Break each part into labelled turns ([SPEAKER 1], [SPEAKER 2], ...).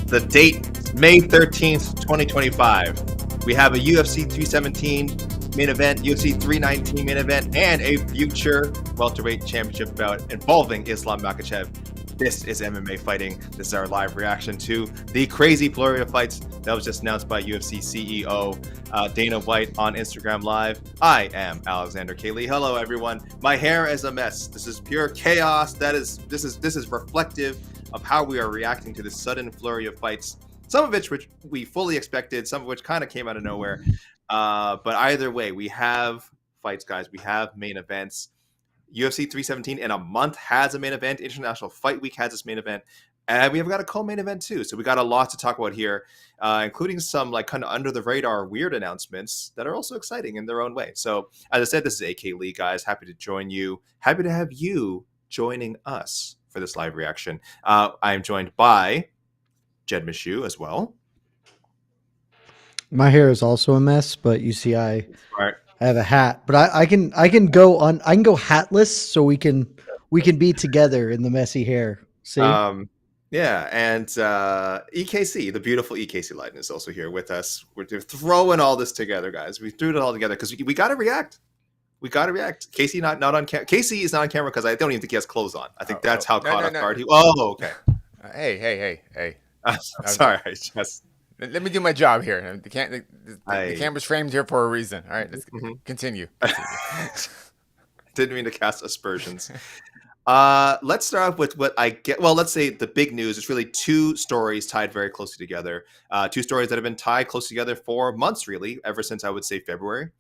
[SPEAKER 1] The date, May 13th, 2025. We have a UFC 317 main event, UFC 319 main event, and a future welterweight championship bout involving Islam Makhachev. This is MMA Fighting. This is our live reaction to the crazy flurry of fights that was just announced by UFC CEO Dana White on Instagram Live. I am Alexandre Pantoja. Hello, everyone. My hair is a mess. This is pure chaos. This is reflective of how we are reacting to this sudden flurry of fights. Some of which we fully expected, some of which kind of came out of nowhere. But either way, we have fights, guys. We have main events. UFC 317 in a month has a main event. International Fight Week has its main event. And we have got a co-main event too. So we got a lot to talk about here, including some like kind of under the radar weird announcements that are also exciting in their own way. So as I said, this is AK Lee, guys. Happy to join you. Happy to have you joining us for this live reaction. I'm joined by Jed Meshew as well.
[SPEAKER 2] My hair is also a mess, but you see, I have a hat, but I can go hatless, so we can be together in the messy hair. See,
[SPEAKER 1] yeah, and EKC, the beautiful EKC Lighten, is also here with us. We're throwing all this together, guys. We threw it all together because we got to react. We got to react. Casey not on camera. Casey is not on camera because I don't even think he has clothes on. I think that's how caught off guard he. Oh, okay.
[SPEAKER 3] Hey.
[SPEAKER 1] Sorry, I just.
[SPEAKER 3] Let me do my job here. The camera's framed here for a reason. All right, let's continue.
[SPEAKER 1] Didn't mean to cast aspersions. Let's start off with what I get. Well, let's say the big news is really two stories tied very closely together. Two stories that have been tied close together for months, really, ever since I would say February.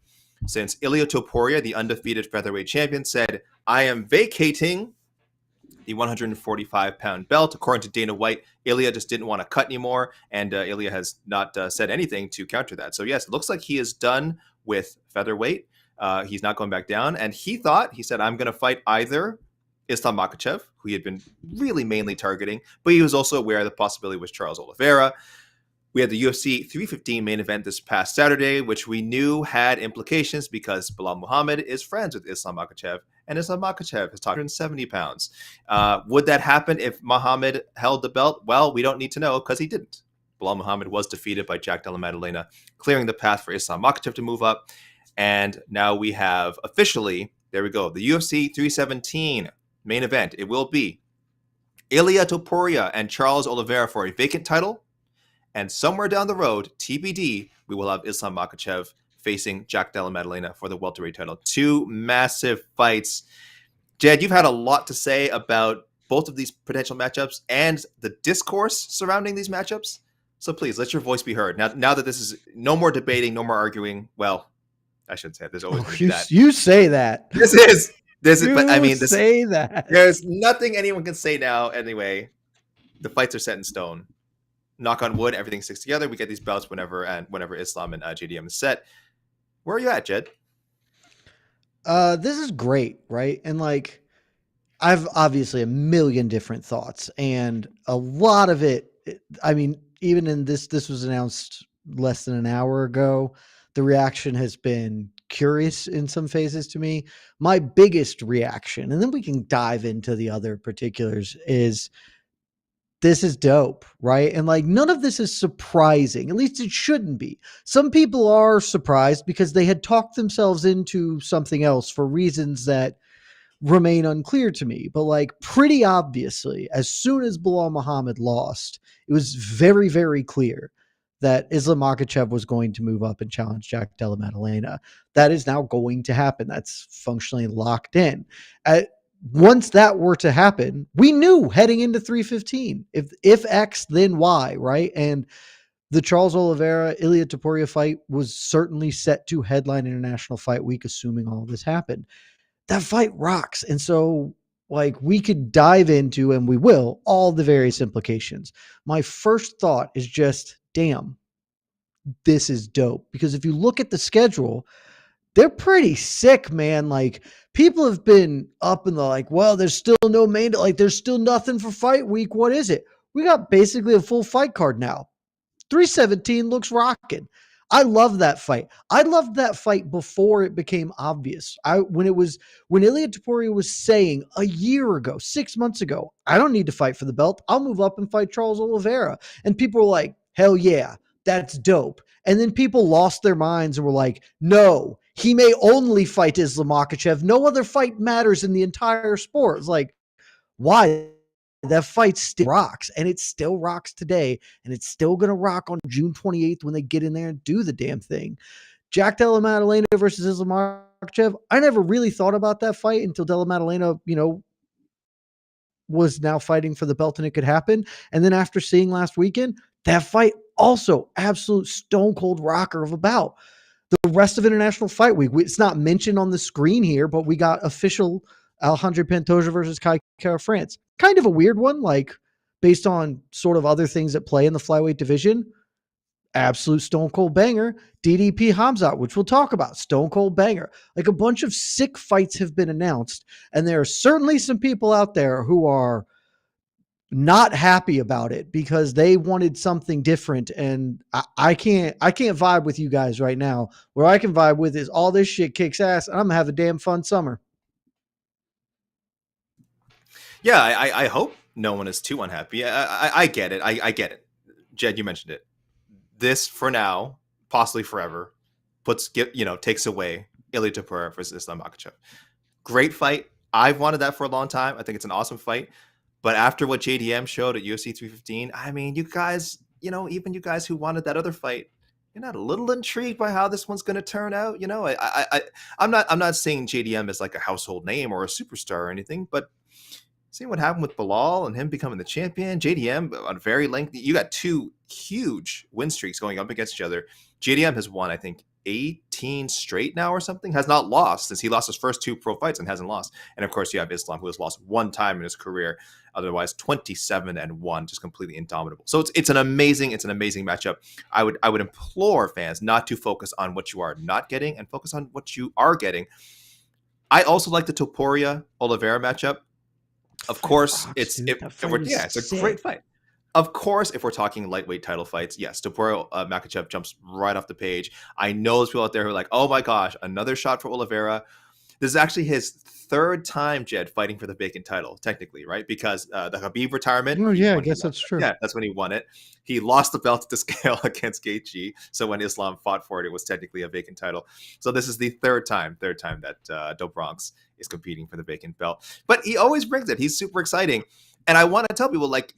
[SPEAKER 1] Since Ilia Topuria, the undefeated featherweight champion, said, "I am vacating the 145-pound belt." According to Dana White, Ilia just didn't want to cut anymore, and Ilia has not said anything to counter that. So yes, it looks like he is done with featherweight. He's not going back down, and he said, "I'm going to fight either Islam Makhachev," who he had been really mainly targeting, but he was also aware of the possibility with Charles Oliveira. We had the UFC 315 main event this past Saturday, which we knew had implications because Belal Muhammad is friends with Islam Makhachev, and Islam Makhachev is 170 pounds. Would that happen if Muhammad held the belt? Well, we don't need to know because he didn't. Belal Muhammad was defeated by Jack Della Maddalena, clearing the path for Islam Makhachev to move up. And now we have officially, there we go, the UFC 317 main event. It will be Ilia Topuria and Charles Oliveira for a vacant title. And somewhere down the road, TBD, we will have Islam Makhachev facing Jack Della Maddalena for the welterweight title. Two massive fights. Jed, you've had a lot to say about both of these potential matchups and the discourse surrounding these matchups. So please, let your voice be heard. Now that this is no more debating, no more arguing. Well, I shouldn't say it. There's always that.
[SPEAKER 2] You say that.
[SPEAKER 1] This is, but I mean,
[SPEAKER 2] say that.
[SPEAKER 1] There's nothing anyone can say now. Anyway, the fights are set in stone. Knock on wood, everything sticks together. We get these belts whenever Islam and JDM is set. Where are you at, Jed?
[SPEAKER 2] This is great, right? And like, I've obviously a million different thoughts, and a lot of it. I mean, even in this was announced less than an hour ago. The reaction has been curious in some phases to me. My biggest reaction, and then we can dive into the other particulars, is this is dope, right? And like, none of this is surprising. At least it shouldn't be. Some people are surprised because they had talked themselves into something else for reasons that remain unclear to me. But like, pretty obviously, as soon as Belal Muhammad lost, it was very, very clear that Islam Makhachev was going to move up and challenge Jack Della Maddalena. That is now going to happen. That's functionally locked in. Once that were to happen, we knew heading into 315, if X, then Y, right? And the Charles Oliveira, Ilia Topuria fight was certainly set to headline International Fight Week, assuming all this happened. That fight rocks. And so, like, we could dive into, and we will, all the various implications. My first thought is just, damn, this is dope. Because if you look at the schedule, they're pretty sick, man. Like, people have been up in the like, well, there's still no main, like, there's still nothing for fight week. What is it? We got basically a full fight card now. 317 looks rocking. I love that fight. I loved that fight before it became obvious. When Ilia Topuria was saying a year ago, 6 months ago, I don't need to fight for the belt. I'll move up and fight Charles Oliveira. And people were like, hell yeah, that's dope. And then people lost their minds and were like, no, he may only fight Islam Makhachev. No other fight matters in the entire sport. It's like, why? That fight still rocks, and it still rocks today, and it's still going to rock on June 28th when they get in there and do the damn thing. Jack Della Maddalena versus Islam Makhachev. I never really thought about that fight until Della Maddalena, was now fighting for the belt and it could happen. And then after seeing last weekend, that fight also absolute stone cold rocker of a bout. The rest of International Fight Week, it's not mentioned on the screen here, but we got official Alexandre Pantoja versus Kai Kara France. Kind of a weird one, like based on sort of other things that play in the flyweight division. Absolute stone cold banger. DDP Khamzat, which we'll talk about, stone cold banger. Like a bunch of sick fights have been announced, and there are certainly some people out there who are not happy about it because they wanted something different. And I can't vibe with you guys right now. Where I can vibe with is all this shit kicks ass, and I'm gonna have a damn fun summer.
[SPEAKER 1] Yeah, I hope no one is too unhappy. I get it. I get it. Jed, you mentioned it. This for now, possibly forever, takes away Ilia Topuria versus Islam Makhachev. Great fight. I've wanted that for a long time. I think it's an awesome fight. But after what JDM showed at UFC 315, I mean, you guys, even you guys who wanted that other fight, you're not a little intrigued by how this one's going to turn out. I'm not saying JDM is like a household name or a superstar or anything, but seeing what happened with Bilal and him becoming the champion, JDM on very lengthy, you got two huge win streaks going up against each other. JDM has won, I think, 18 straight now or something, has not lost since he lost his first two pro fights and hasn't lost. And of course, you have Islam, who has lost one time in his career, otherwise 27-1, just completely indomitable. So it's an amazing matchup. I would implore fans not to focus on what you are not getting and focus on what you are getting. I also like the Topuria Oliveira matchup. Of course, it's a great fight. Of course, if we're talking lightweight title fights, yes, Topuria Makhachev jumps right off the page. I know there's people out there who are like, oh my gosh, another shot for Oliveira. This is actually his third time, Jed, fighting for the vacant title, technically, right? Because the Khabib retirement.
[SPEAKER 2] Oh, yeah, I guess that's true.
[SPEAKER 1] Yeah, that's when he won it. He lost the belt at the scale against Gaethje. So when Islam fought for it, it was technically a vacant title. So this is the third time that Do Bronx is competing for the vacant belt. But he always brings it. He's super exciting. And I want to tell people, like,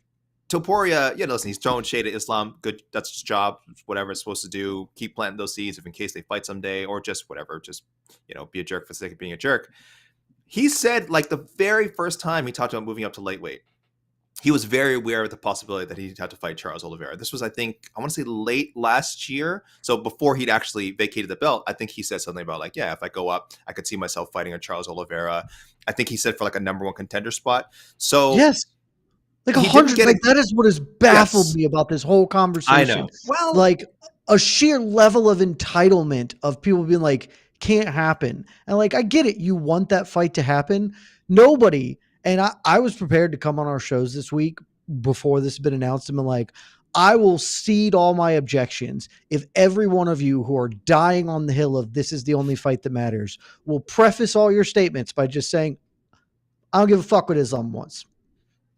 [SPEAKER 1] Topuria, listen, he's throwing shade at Islam. Good, that's his job. Whatever it's supposed to do. Keep planting those seeds if in case they fight someday, or just whatever. Just, be a jerk for the sake of being a jerk. He said, like, the very first time he talked about moving up to lightweight, he was very aware of the possibility that he'd have to fight Charles Oliveira. This was, I think, I want to say late last year. So before he'd actually vacated the belt, I think he said something about, like, yeah, if I go up, I could see myself fighting a Charles Oliveira. I think he said for like a number one contender spot. So
[SPEAKER 2] yes. Like 100, that is what has baffled me about this whole conversation.
[SPEAKER 1] I know. Well,
[SPEAKER 2] like a sheer level of entitlement of people being like, can't happen. And like, I get it. You want that fight to happen. Nobody, and I was prepared to come on our shows this week before this had been announced and been like, I will cede all my objections if every one of you who are dying on the hill of this is the only fight that matters will preface all your statements by just saying, I don't give a fuck what Islam wants.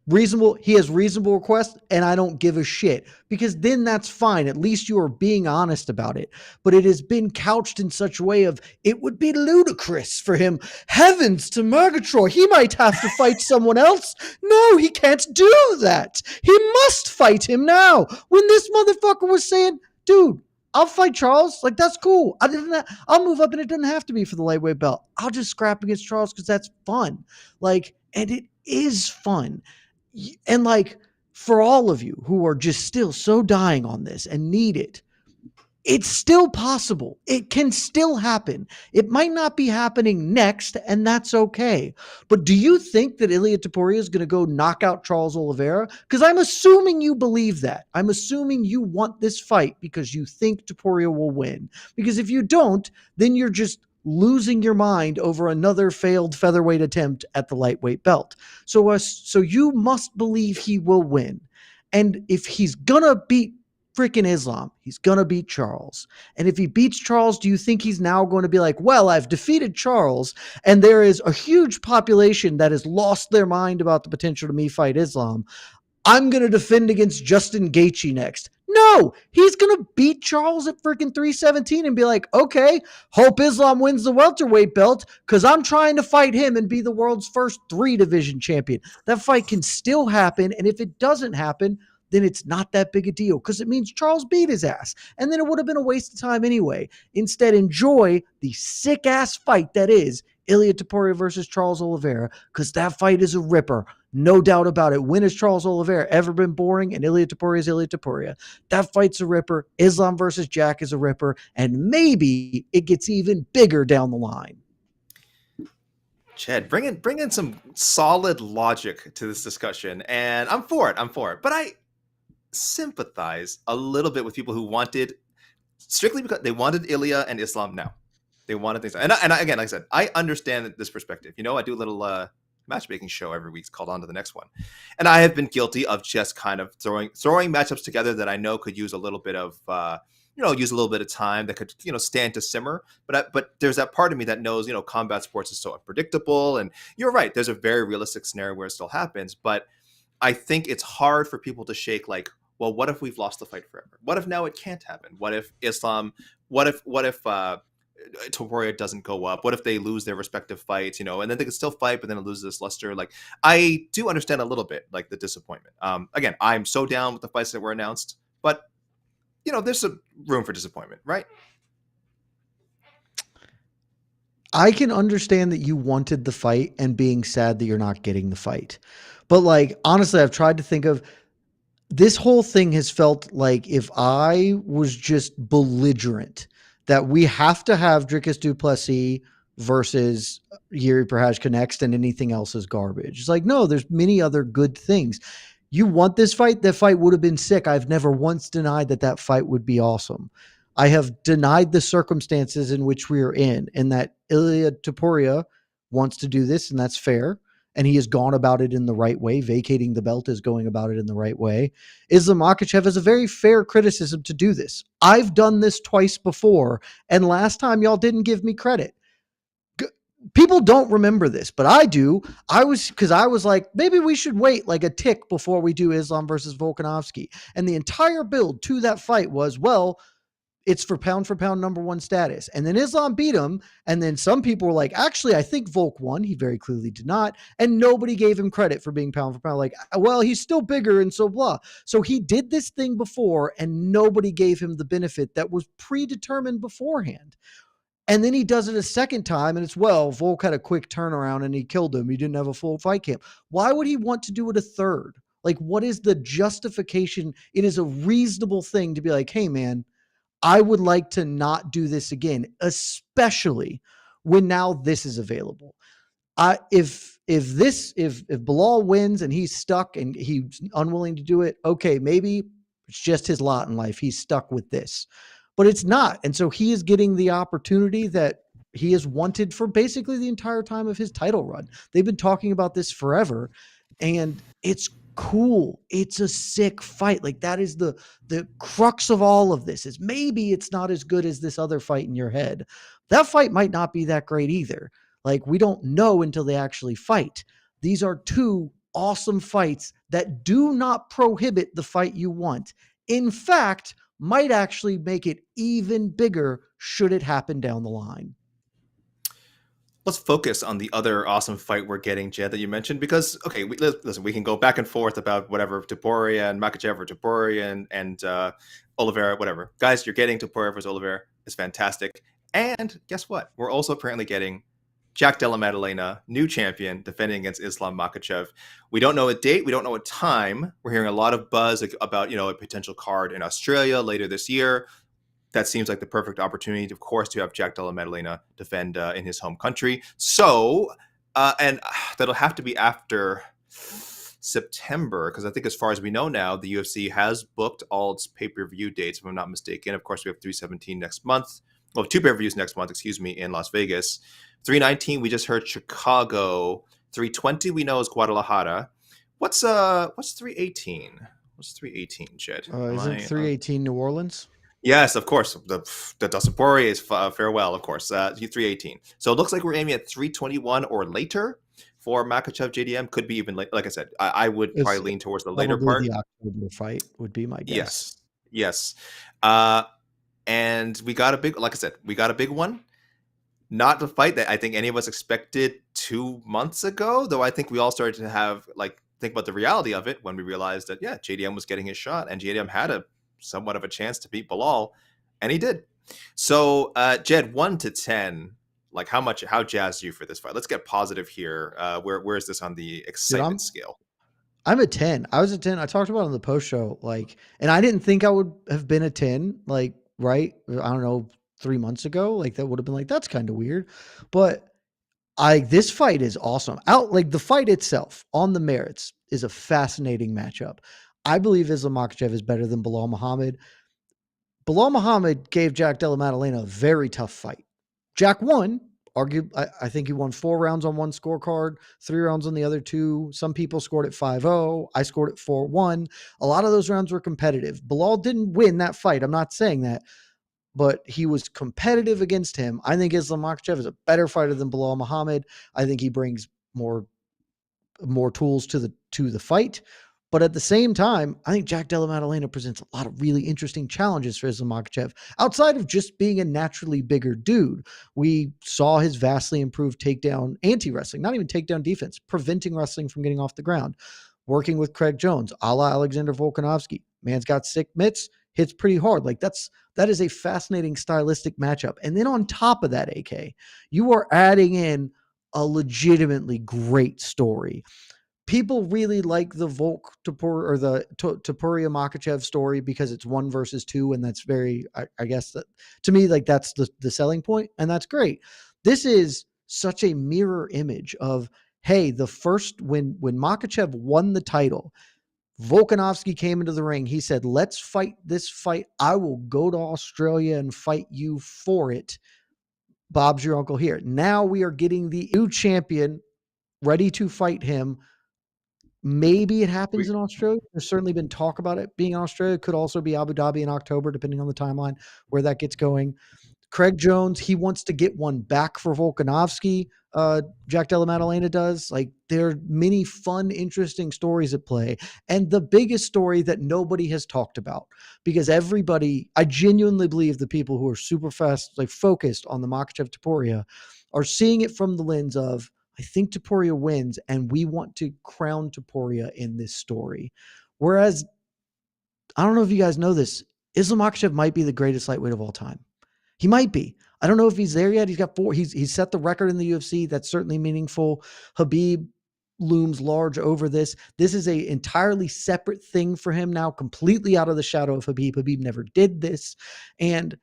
[SPEAKER 2] He has reasonable requests, and I don't give a shit, because then that's fine. At least you are being honest about it. But it has been couched in such a way of, it would be ludicrous for him. Heavens to Murgatroyd, he might have to fight someone else. No, he can't do that. He must fight him now. When this motherfucker was saying, dude, I'll fight Charles. Like, that's cool. I'll move up, and it doesn't have to be for the lightweight belt. I'll just scrap against Charles because that's fun. Like, and it is fun. And like, for all of you who are just still so dying on this and need it, it's still possible. It can still happen. It might not be happening next, and that's okay. But do you think that Ilia Topuria is going to go knock out Charles Oliveira? Because I'm assuming you believe that. I'm assuming you want this fight because you think Topuria will win. Because if you don't, then you're just losing your mind over another failed featherweight attempt at the lightweight belt. So you must believe he will win. And if he's gonna beat freaking Islam. He's going to beat Charles. And if he beats Charles, do you think he's now going to be like, well, I've defeated Charles, and there is a huge population that has lost their mind about the potential to me fight Islam. I'm going to defend against Justin Gaethje next. No, he's going to beat Charles at freaking 317 and be like, okay, hope Islam wins the welterweight belt because I'm trying to fight him and be the world's first 3-division champion. That fight can still happen. And if it doesn't happen, then it's not that big a deal because it means Charles beat his ass. And then it would have been a waste of time anyway. Instead, enjoy the sick ass fight that is Ilia Topuria versus Charles Oliveira because that fight is a ripper. No doubt about it. When has Charles Oliveira ever been boring? And Ilia Topuria is Ilia Topuria. That fight's a ripper. Islam versus Jack is a ripper. And maybe it gets even bigger down the line.
[SPEAKER 1] Chad, bring in some solid logic to this discussion. And I'm for it. But I sympathize a little bit with people who wanted, strictly because they wanted Ilia and Islam now. They wanted things. And again, like I said, I understand this perspective. I do a little matchmaking show every week. It's called On to the Next One. And I have been guilty of just kind of throwing matchups together that I know could use a little bit of, use a little bit of time that could, stand to simmer. But there's that part of me that knows, combat sports is so unpredictable. And you're right. There's a very realistic scenario where it still happens. But I think it's hard for people to shake like, well, what if we've lost the fight forever? What if now it can't happen? What if what if Topuria doesn't go up? What if they lose their respective fights, and then they can still fight, but then it loses its luster? Like, I do understand a little bit, like, the disappointment. Again, I'm so down with the fights that were announced, but, there's some room for disappointment, right?
[SPEAKER 2] I can understand that you wanted the fight and being sad that you're not getting the fight. But, like, honestly, I've tried to think of, this whole thing has felt like if I was just belligerent that we have to have Dricus du Plessis versus Jiří Procházka next and anything else is garbage. It's like, no, there's many other good things. You want this fight? That fight would have been sick. I've never once denied that fight would be awesome. I have denied the circumstances in which we are in, and that Ilia Topuria wants to do this, and that's fair. And he has gone about it in the right way. Vacating the belt is going about it in the right way. Islam Makhachev has a very fair criticism to do this. I've done this twice before, and last time y'all didn't give me credit. People don't remember this, but I do. I was like, maybe we should wait like a tick before we do Islam versus Volkanovski. And the entire build to that fight was, well, it's for pound number one status. And then Islam beat him. And then some people were like, actually, I think Volk won. He very clearly did not. And nobody gave him credit for being pound for pound. Like, well, he's still bigger and so blah. So he did this thing before and nobody gave him the benefit that was predetermined beforehand. And then he does it a second time and it's, well, Volk had a quick turnaround and he killed him. He didn't have a full fight camp. Why would he want to do it a third? Like, what is the justification? It is a reasonable thing to be like, hey, man, I would like to not do this again, especially when now this is available. If Bilal wins and he's stuck and he's unwilling to do it, okay, maybe it's just his lot in life. He's stuck with this, but it's not. And so he is getting the opportunity that he has wanted for basically the entire time of his title run. They've been talking about this forever, and it's cool. It's a sick fight. Like, that is the crux of all of this, is maybe it's not as good as this other fight in your head. That fight might not be that great either. Like, we don't know until they actually fight. These are two awesome fights that do not prohibit the fight you want. In fact, might actually make it even bigger should it happen down the line.
[SPEAKER 1] Let's focus on the other awesome fight we're getting, Jed, that you mentioned, because, okay, listen, we can go back and forth about whatever, Topuria and Makhachev or Topuria and Oliveira, whatever. Guys, you're getting Topuria versus Oliveira. It's fantastic. And guess what? We're also apparently getting Jack Della Maddalena, new champion, defending against Islam Makhachev. We don't know a date. We don't know a time. We're hearing a lot of buzz about, a potential card in Australia later this year. That seems like the perfect opportunity, of course, to have Jack Della Maddalena defend in his home country. So, and that'll have to be after September, because I think as far as we know now, the UFC has booked all its pay-per-view dates, if I'm not mistaken. Of course, we have 317 next month. Well, 2 pay-per-views next month, in Las Vegas. 319, we just heard Chicago. 320, we know is Guadalajara. What's 318? What's 318, Jed?
[SPEAKER 2] Isn't 318 New Orleans?
[SPEAKER 1] Yes, of course. The Dustin Poirier is farewell, of course. 318. So it looks like we're aiming at 321 or later for Makhachev JDM. Could be even like I said, I would probably lean towards the later part.
[SPEAKER 2] Probably the October fight would be my guess.
[SPEAKER 1] Yes. And we got a big, like I said, we got a big one. Not the fight that I think any of us expected 2 months ago, though I think we all started to have think about the reality of it when we realized that JDM was getting his shot and JDM had a somewhat of a chance to beat Belal, and he did. So Jed, 1 to 10, like how jazzed are you for this fight? Let's get positive here. Where is this on the excitement scale?
[SPEAKER 2] I'm a 10. I was a 10. I talked about it on the post show, and I didn't think I would have been a 10, right? I don't know, 3 months ago, that would have been that's kind of weird. But this fight is awesome. The fight itself on the merits is a fascinating matchup. I believe Islam Makhachev is better than Belal Muhammad. Belal Muhammad gave Jack Della Maddalena a very tough fight. Jack won. I think he won 4 rounds on one scorecard, 3 rounds on the other 2. Some people scored it 5-0. I scored it 4-1. A lot of those rounds were competitive. Belal didn't win that fight. I'm not saying that, but he was competitive against him. I think Islam Makhachev is a better fighter than Belal Muhammad. I think he brings more tools to the fight. But at the same time, I think Jack Della Maddalena presents a lot of really interesting challenges for Islam Makhachev. Outside of just being a naturally bigger dude, we saw his vastly improved takedown anti-wrestling, not even takedown defense, preventing wrestling from getting off the ground, working with Craig Jones, a la Alexander Volkanovski. Man's got sick mitts, hits pretty hard. That is a fascinating stylistic matchup. And then on top of that, AK, you are adding in a legitimately great story. People really like the Volk Topuria or the Topuria Makhachev story because it's 1 versus 2, and that's very, I guess that to me, that's the selling point, and that's great. This is such a mirror image of, hey, the first when Makhachev won the title, Volkanovski came into the ring. He said, "Let's fight this fight. I will go to Australia and fight you for it. Bob's your uncle here." Now we are getting the new champion ready to fight him. Maybe it happens in Australia. There's certainly been talk about it being in Australia. It could also be Abu Dhabi in October, depending on the timeline where that gets going. Craig Jones, he wants to get one back for Volkanovski. Jack Della Maddalena does. There are many fun, interesting stories at play. And the biggest story that nobody has talked about, because I genuinely believe the people who are super fast, focused on the Makhachev Topuria, are seeing it from the lens of, I think Topuria wins, and we want to crown Topuria in this story. Whereas, I don't know if you guys know this, Islam Makhachev might be the greatest lightweight of all time. He might be. I don't know if he's there yet. He's got 4. He's set the record in the UFC. That's certainly meaningful. Khabib looms large over this. This is a entirely separate thing for him now, completely out of the shadow of Khabib. Khabib never did this. And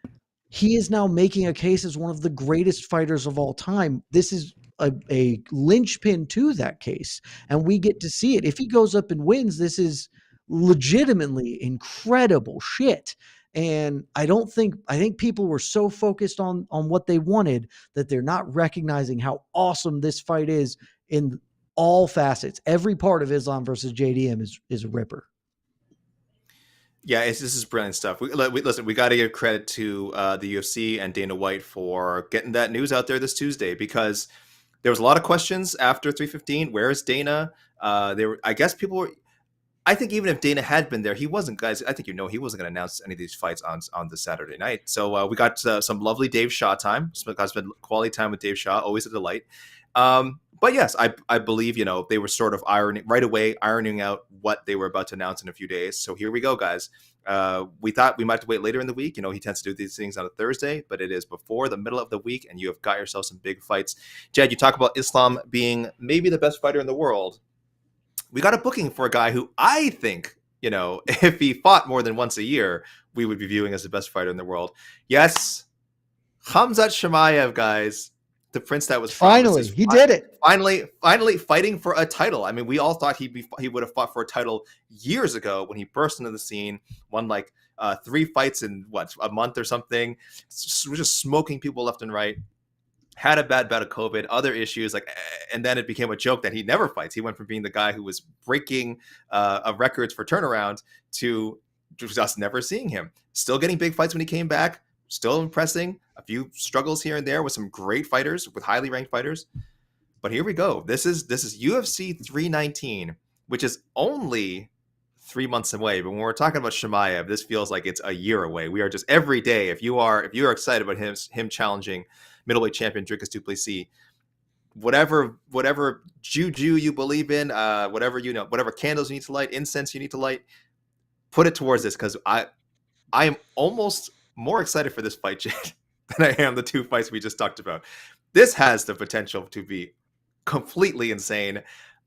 [SPEAKER 2] he is now making a case as one of the greatest fighters of all time. This is a linchpin to that case, and we get to see it. If he goes up and wins, this is legitimately incredible shit. And I think people were so focused on what they wanted that they're not recognizing how awesome this fight is in all facets. Every part of Islam versus JDM is a ripper.
[SPEAKER 1] Yeah, this is brilliant stuff. Listen, we got to give credit to the UFC and Dana White for getting that news out there this Tuesday, because there was a lot of questions after 315. Where is Dana? I guess people were. I think even if Dana had been there, he wasn't, guys. I think he wasn't going to announce any of these fights on the Saturday night. So we got some lovely Dave Shaw time. Spent quality time with Dave Shaw, always a delight. But yes, I believe they were sort of ironing out what they were about to announce in a few days. So here we go, guys. We thought we might have to wait later in the week. He tends to do these things on a Thursday, but it is before the middle of the week, and you have got yourself some big fights. Jed, you talk about Islam being maybe the best fighter in the world. We got a booking for a guy who I think, if he fought more than once a year, we would be viewing as the best fighter in the world. Yes, Khamzat Chimaev, guys. The prince that was
[SPEAKER 2] finally he did it.
[SPEAKER 1] Finally fighting for a title. I mean, we all thought he would have fought for a title years ago when he burst into the scene, won 3 fights in a month or something, just smoking people left and right. had a bad bout of COVID, other issues, and then it became a joke that he never fights. He went from being the guy who was breaking records for turnaround to just us never seeing him. Still getting big fights when he came back, still impressing. A few struggles here and there with some great fighters, with highly ranked fighters. But here we go. This is UFC 319, which is only 3 months away. But when we're talking about Chimaev, this feels like it's a year away. We are just every day. If you are excited about him challenging middleweight champion Dricus du Plessis, whatever juju you believe in, whatever candles you need to light, incense you need to light, put it towards this, because I am almost more excited for this fight, Jed, than I am the two fights we just talked about. This has the potential to be completely insane.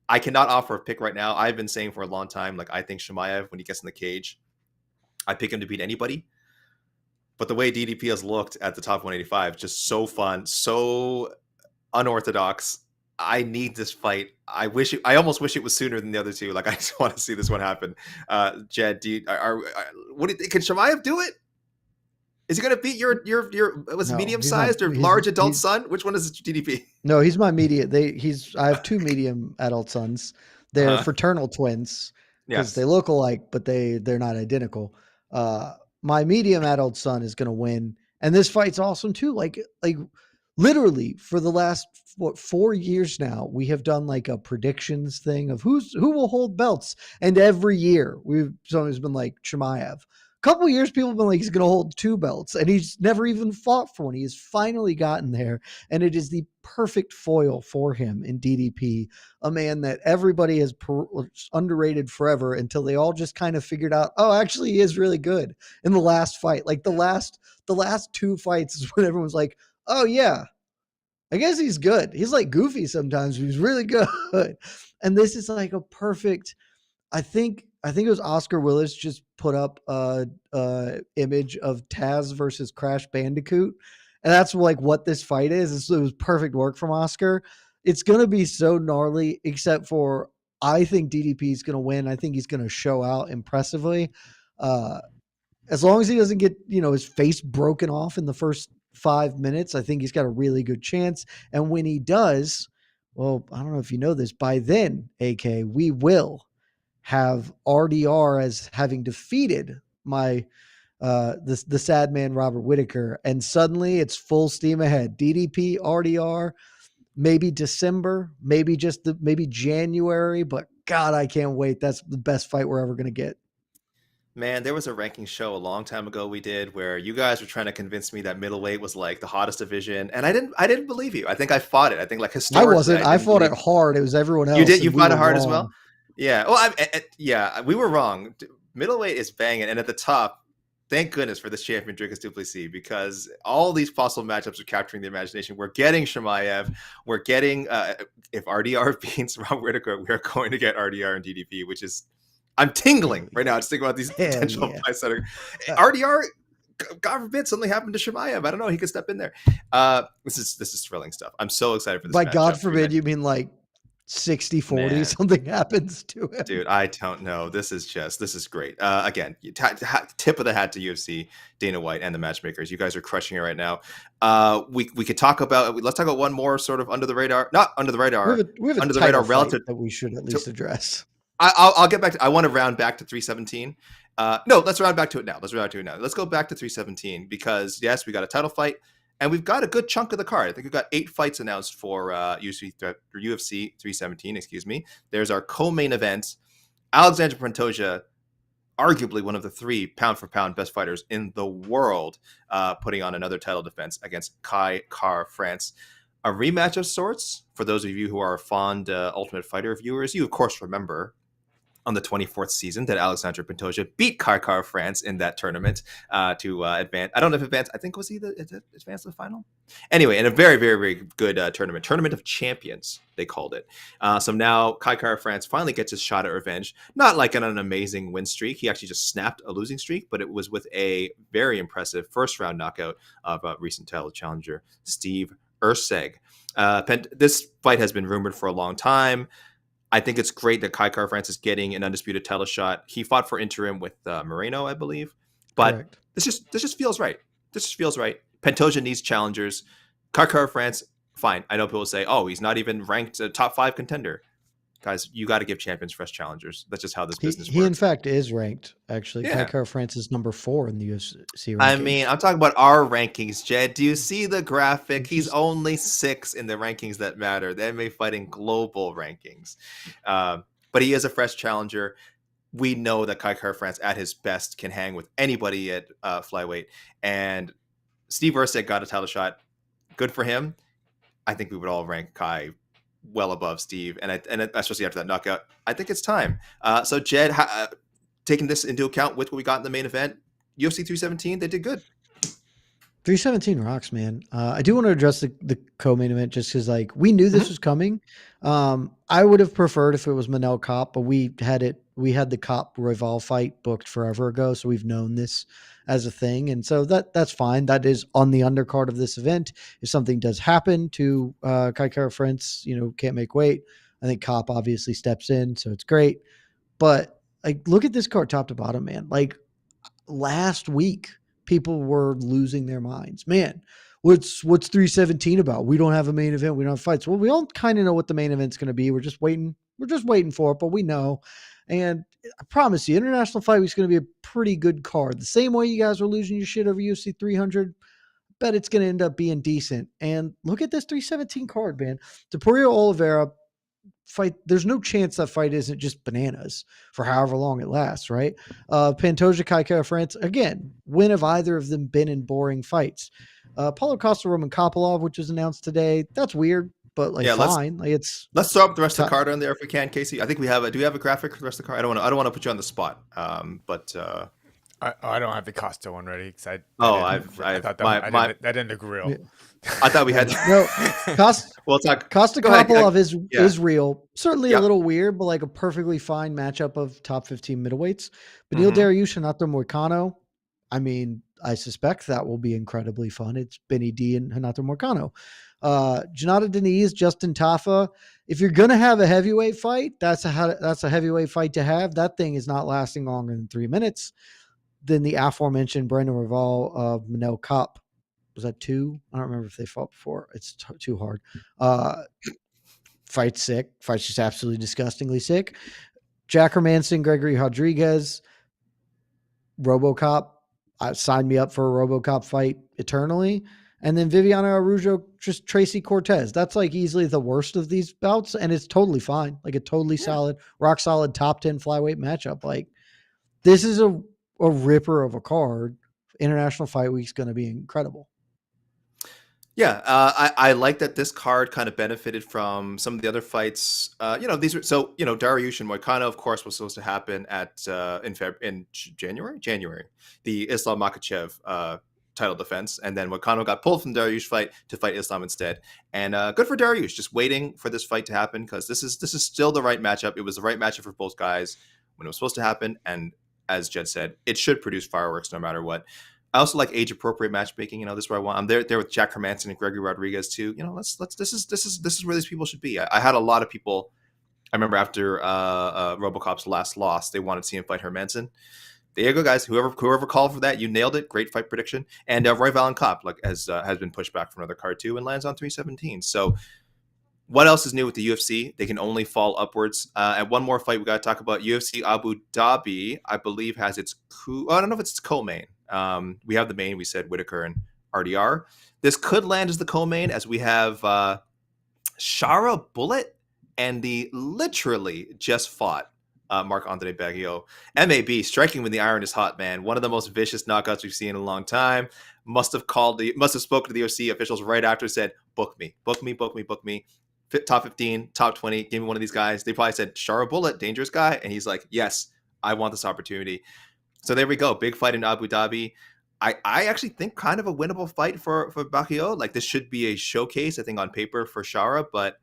[SPEAKER 1] I cannot offer a pick right now. I've been saying for a long time, I think Chimaev, when he gets in the cage, I pick him to beat anybody. But the way DDP has looked at the top 185, just so fun, so unorthodox. I need this fight. I almost wish it was sooner than the other two. I just want to see this one happen. Jed, what do you think? Can Chimaev do it? Is he going to beat your medium-sized or large adult son? Which one is DDP?
[SPEAKER 2] No, he's my medium. I have two medium adult sons. They're fraternal twins because they look alike, but they're not identical. My medium adult son is going to win, and this fight's awesome too. Literally for the last 4 years now, we have done a predictions thing of who will hold belts, and every year someone's been like Chimaev. Couple years, people have been like, he's going to hold 2 belts, and he's never even fought for one. He has finally gotten there, and it is the perfect foil for him in DDP, a man that everybody has underrated forever until they all just kind of figured out, oh, actually, he is really good in the last fight. The last 2 fights is when everyone's like, oh, yeah, I guess he's good. He's goofy sometimes, but he's really good. And this is a perfect, I think it was Oscar Willis just put up a image of Taz versus Crash Bandicoot. And that's what this fight is. It was perfect work from Oscar. It's going to be so gnarly, except for I think DDP is going to win. I think he's going to show out impressively. As long as he doesn't get, his face broken off in the first 5 minutes, I think he's got a really good chance. And when he does, well, I don't know if you know this, by then, AK, we will have RDR as having defeated the sad man Robert Whittaker, and suddenly it's full steam ahead. DDP, RDR, maybe December, maybe January, but God, I can't wait. That's the best fight we're ever going to get.
[SPEAKER 1] Man, there was a ranking show a long time ago we did where you guys were trying to convince me that middleweight was the hottest division, and I didn't believe you. I think I fought it. I think historically
[SPEAKER 2] I wasn't. I fought it hard. It was everyone else.
[SPEAKER 1] You did. You fought it hard as well. Yeah. Well, we were wrong. Middleweight is banging, and at the top, thank goodness for this champion Dricus du Plessis, because all these possible matchups are capturing the imagination. We're getting Chimaev. We're getting if RDR beats Robert Whittaker, we are going to get RDR and DDP, which is, I'm tingling right now. Just thinking about these potential fights that are RDR. God forbid something happened to Chimaev. I don't know. He could step in there. This is thrilling stuff. I'm so excited for this.
[SPEAKER 2] By God forbid, you mean 60-40, something happens to him.
[SPEAKER 1] Dude, I don't know. This is great. Again, tip of the hat to UFC, Dana White, and the matchmakers. You guys are crushing it right now. Let's talk about one more sort of under the radar, not under the radar,
[SPEAKER 2] we have under the radar relative that we should at least address.
[SPEAKER 1] I'll get back to, I want to round back to 317. No, let's round back to it now. Let's go back to 317 because yes, we got a title fight. And we've got a good chunk of the card. I think we've got 8 fights announced for UFC 317, excuse me. There's our co-main event. Alexandre Pantoja, arguably one of the 3 pound-for-pound best fighters in the world, putting on another title defense against Kai Kara-France. A rematch of sorts. For those of you who are fond Ultimate Fighter viewers, you, of course, remember on the 24th season that Alexandre Pantoja beat Kai Kara-France in that tournament to advance. I don't know if advance. I think was he advanced to the final? Anyway, in a very, very, very good tournament of champions, they called it. So now Kai Kara-France finally gets his shot at revenge. Not on an amazing win streak. He actually just snapped a losing streak, but it was with a very impressive first round knockout of recent title challenger Steve Erceg. This fight has been rumored for a long time. I think it's great that Kai Kara-France is getting an undisputed title shot. He fought for interim with Moreno, I believe. But this just feels right. This just feels right. Pantoja needs challengers. Kai Kara-France fine. I know people say, oh, he's not even ranked a top 5 contender. Guys, you got to give champions fresh challengers. That's just how this business
[SPEAKER 2] He
[SPEAKER 1] works.
[SPEAKER 2] in fact is ranked, actually.
[SPEAKER 1] Yeah.
[SPEAKER 2] Kai Kara-France is number 4 in the UFC rankings.
[SPEAKER 1] I mean, I'm talking about our rankings, Jed. Do you see the graphic? He's only 6 in the rankings that matter. They may fight in global rankings. But he is a fresh challenger. We know that Kai Kara-France at his best can hang with anybody at flyweight. And Steve Erceg got a title shot. Good for him. I think we would all rank Kai well above Steve, and especially after that knockout, I think it's time. So Jed, taking this into account with what we got in the main event, UFC 317, they did good.
[SPEAKER 2] 317 rocks, man. I do want to address the co-main event just because, like, we knew this was coming. I would have preferred if it was Manel Kopp, but we had the Kopp Royval fight booked forever ago, so we've known this as a thing, and so that's fine. That is on the undercard of this event. If something does happen to Kai Kara-France, can't make weight, I think Kopp obviously steps in, so it's great. But like, look at this card top to bottom, man. Like, last week, people were losing their minds. Man, what's 317 about? We don't have a main event. We don't have fights. Well, we all kind of know what the main event's going to be. We're just waiting for it, but we know. And I promise you, International Fight Week's going to be a pretty good card. The same way you guys were losing your shit over UFC 300, bet it's going to end up being decent. And look at this 317 card, man. Topuria Oliveira fight. There's no chance that fight isn't just bananas for however long it lasts, right? Pantoja, Kai Kara-France, again, when have either of them been in boring fights? Paulo Costa, Roman Kopylov, which was announced today. That's weird, but fine.
[SPEAKER 1] Let's throw up the rest of the card on there if we can, Casey. I think we have do we have a graphic for the rest of the card? I don't want to put you on the spot. But
[SPEAKER 3] I don't have the Costa one ready because I thought that didn't look real.
[SPEAKER 2] Yeah.
[SPEAKER 1] I thought we had
[SPEAKER 2] no Costa.
[SPEAKER 1] We'll talk.
[SPEAKER 2] Costa Kopylov is real. Certainly
[SPEAKER 1] Yeah.
[SPEAKER 2] a little weird, but like a perfectly fine matchup of top 15 middleweights. Beneil Dariush and Renato Moicano. I mean, I suspect that will be incredibly fun. It's Benny D and Renato Moicano. Janata Deniz, Justin Tafa. If you're gonna have a heavyweight fight, that's a heavyweight fight to have. That thing is not lasting longer than 3 minutes. Then the aforementioned Brandon Royval of Manel Kopp. Was that 2? I don't remember if they fought before. It's too hard. Fight's sick. Fight's just absolutely disgustingly sick. Jack Hermanson, Gregory Rodriguez, RoboCop. Signed me up for a RoboCop fight eternally. And then Viviana Araujo, just Tracy Cortez. That's like easily the worst of these bouts, and it's totally fine. Like a totally solid, rock solid top 10 flyweight matchup. Like, this is a ripper of a card. International Fight Week's going to be incredible.
[SPEAKER 1] Yeah, I like that this card kind of benefited from some of the other fights. These were Dariush and Moicano, of course, was supposed to happen in January. The Islam Makhachev title defense, and then Moicano got pulled from Dariush fight to fight Islam instead. And good for Dariush, just waiting for this fight to happen because this is still the right matchup. It was the right matchup for both guys when it was supposed to happen, and as Jed said, it should produce fireworks no matter what. I also like age appropriate matchmaking. This is where I want. I'm there with Jack Hermanson and Gregory Rodriguez too. Let's. This is where these people should be. I had a lot of people. I remember after RoboCop's last loss, they wanted to see him fight Hermanson. There you go, guys. Whoever called for that, you nailed it. Great fight prediction. And Royval and Kopp has been pushed back from another card too and lands on 317. So what else is new with the UFC? They can only fall upwards. And one more fight we got to talk about. UFC Abu Dhabi, I believe, has its I don't know if it's its co-main. We have the main. We said Whitaker and RDR. This could land as the co-main as we have Shara Bullet and the literally just fought Marc-Andre Baggio. MAB, striking when the iron is hot, man. One of the most vicious knockouts we've seen in a long time. Must have spoken to the UFC officials right after, said, book me. Top 15, top 20, give me one of these guys. They probably said, Shara Bullet, dangerous guy. And he's like, yes, I want this opportunity. So there we go. Big fight in Abu Dhabi. I actually think kind of a winnable fight for Baggio. Like, this should be a showcase, I think, on paper for Shara, but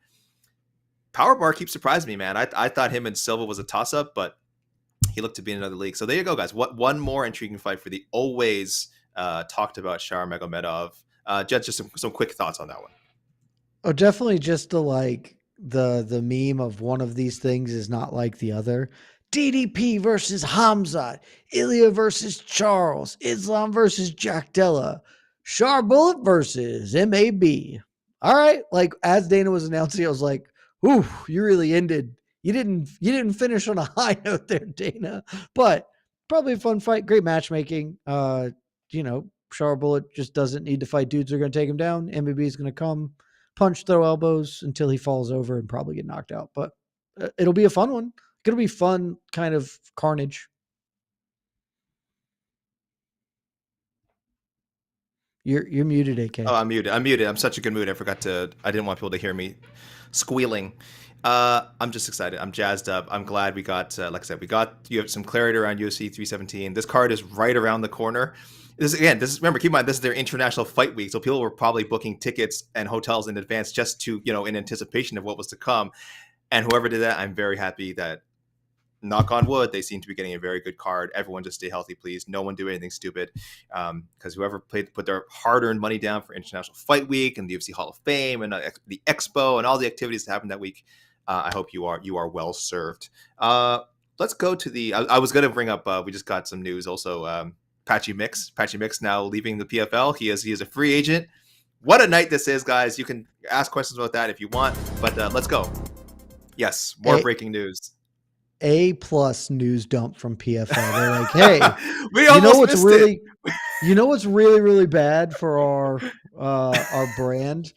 [SPEAKER 1] Power Bar keeps surprising me, man. I thought him and Silva was a toss-up, but he looked to be in another league. So there you go, guys. One more intriguing fight for the always talked about Shara Magomedov. Jed, just some quick thoughts on that one.
[SPEAKER 2] Oh, definitely just the meme of one of these things is not like the other. DDP versus Khamzat, Ilia versus Charles, Islam versus Jack Della, Shar Bullet versus MAB. all right. Like as Dana was announcing, I was like, ooh, you really ended. You didn't finish on a high note there, Dana. But probably a fun fight. Great matchmaking. Char Bullet just doesn't need to fight dudes who are going to take him down. MBB is going to come, punch, throw elbows until he falls over and probably get knocked out. But it'll be a fun one. It'll be fun kind of carnage. You're muted, AK.
[SPEAKER 1] Oh, I'm muted. I'm such a good mood. I didn't want people to hear me squealing. I'm just excited. I'm jazzed up. I'm glad we got, like I said, you have some clarity around UFC 317. This card is right around the corner. Remember, keep in mind, this is their international fight week. So people were probably booking tickets and hotels in advance just to, in anticipation of what was to come. And whoever did that, I'm very happy that, knock on wood, they seem to be getting a very good card. Everyone just stay healthy, please. No one do anything stupid. Because whoever put their hard-earned money down for International Fight Week and the UFC Hall of Fame and the Expo and all the activities that happened that week, I hope you are well served. Let's go to the. I was going to bring up. We just got some news also. Patchy Mix now leaving the PFL. He is a free agent. What a night this is, guys. You can ask questions about that if you want, but let's go. Yes, more breaking news.
[SPEAKER 2] A+ news dump from PFL. They're like, hey,
[SPEAKER 1] we almost missed it.
[SPEAKER 2] You know what's really, really bad for our brand?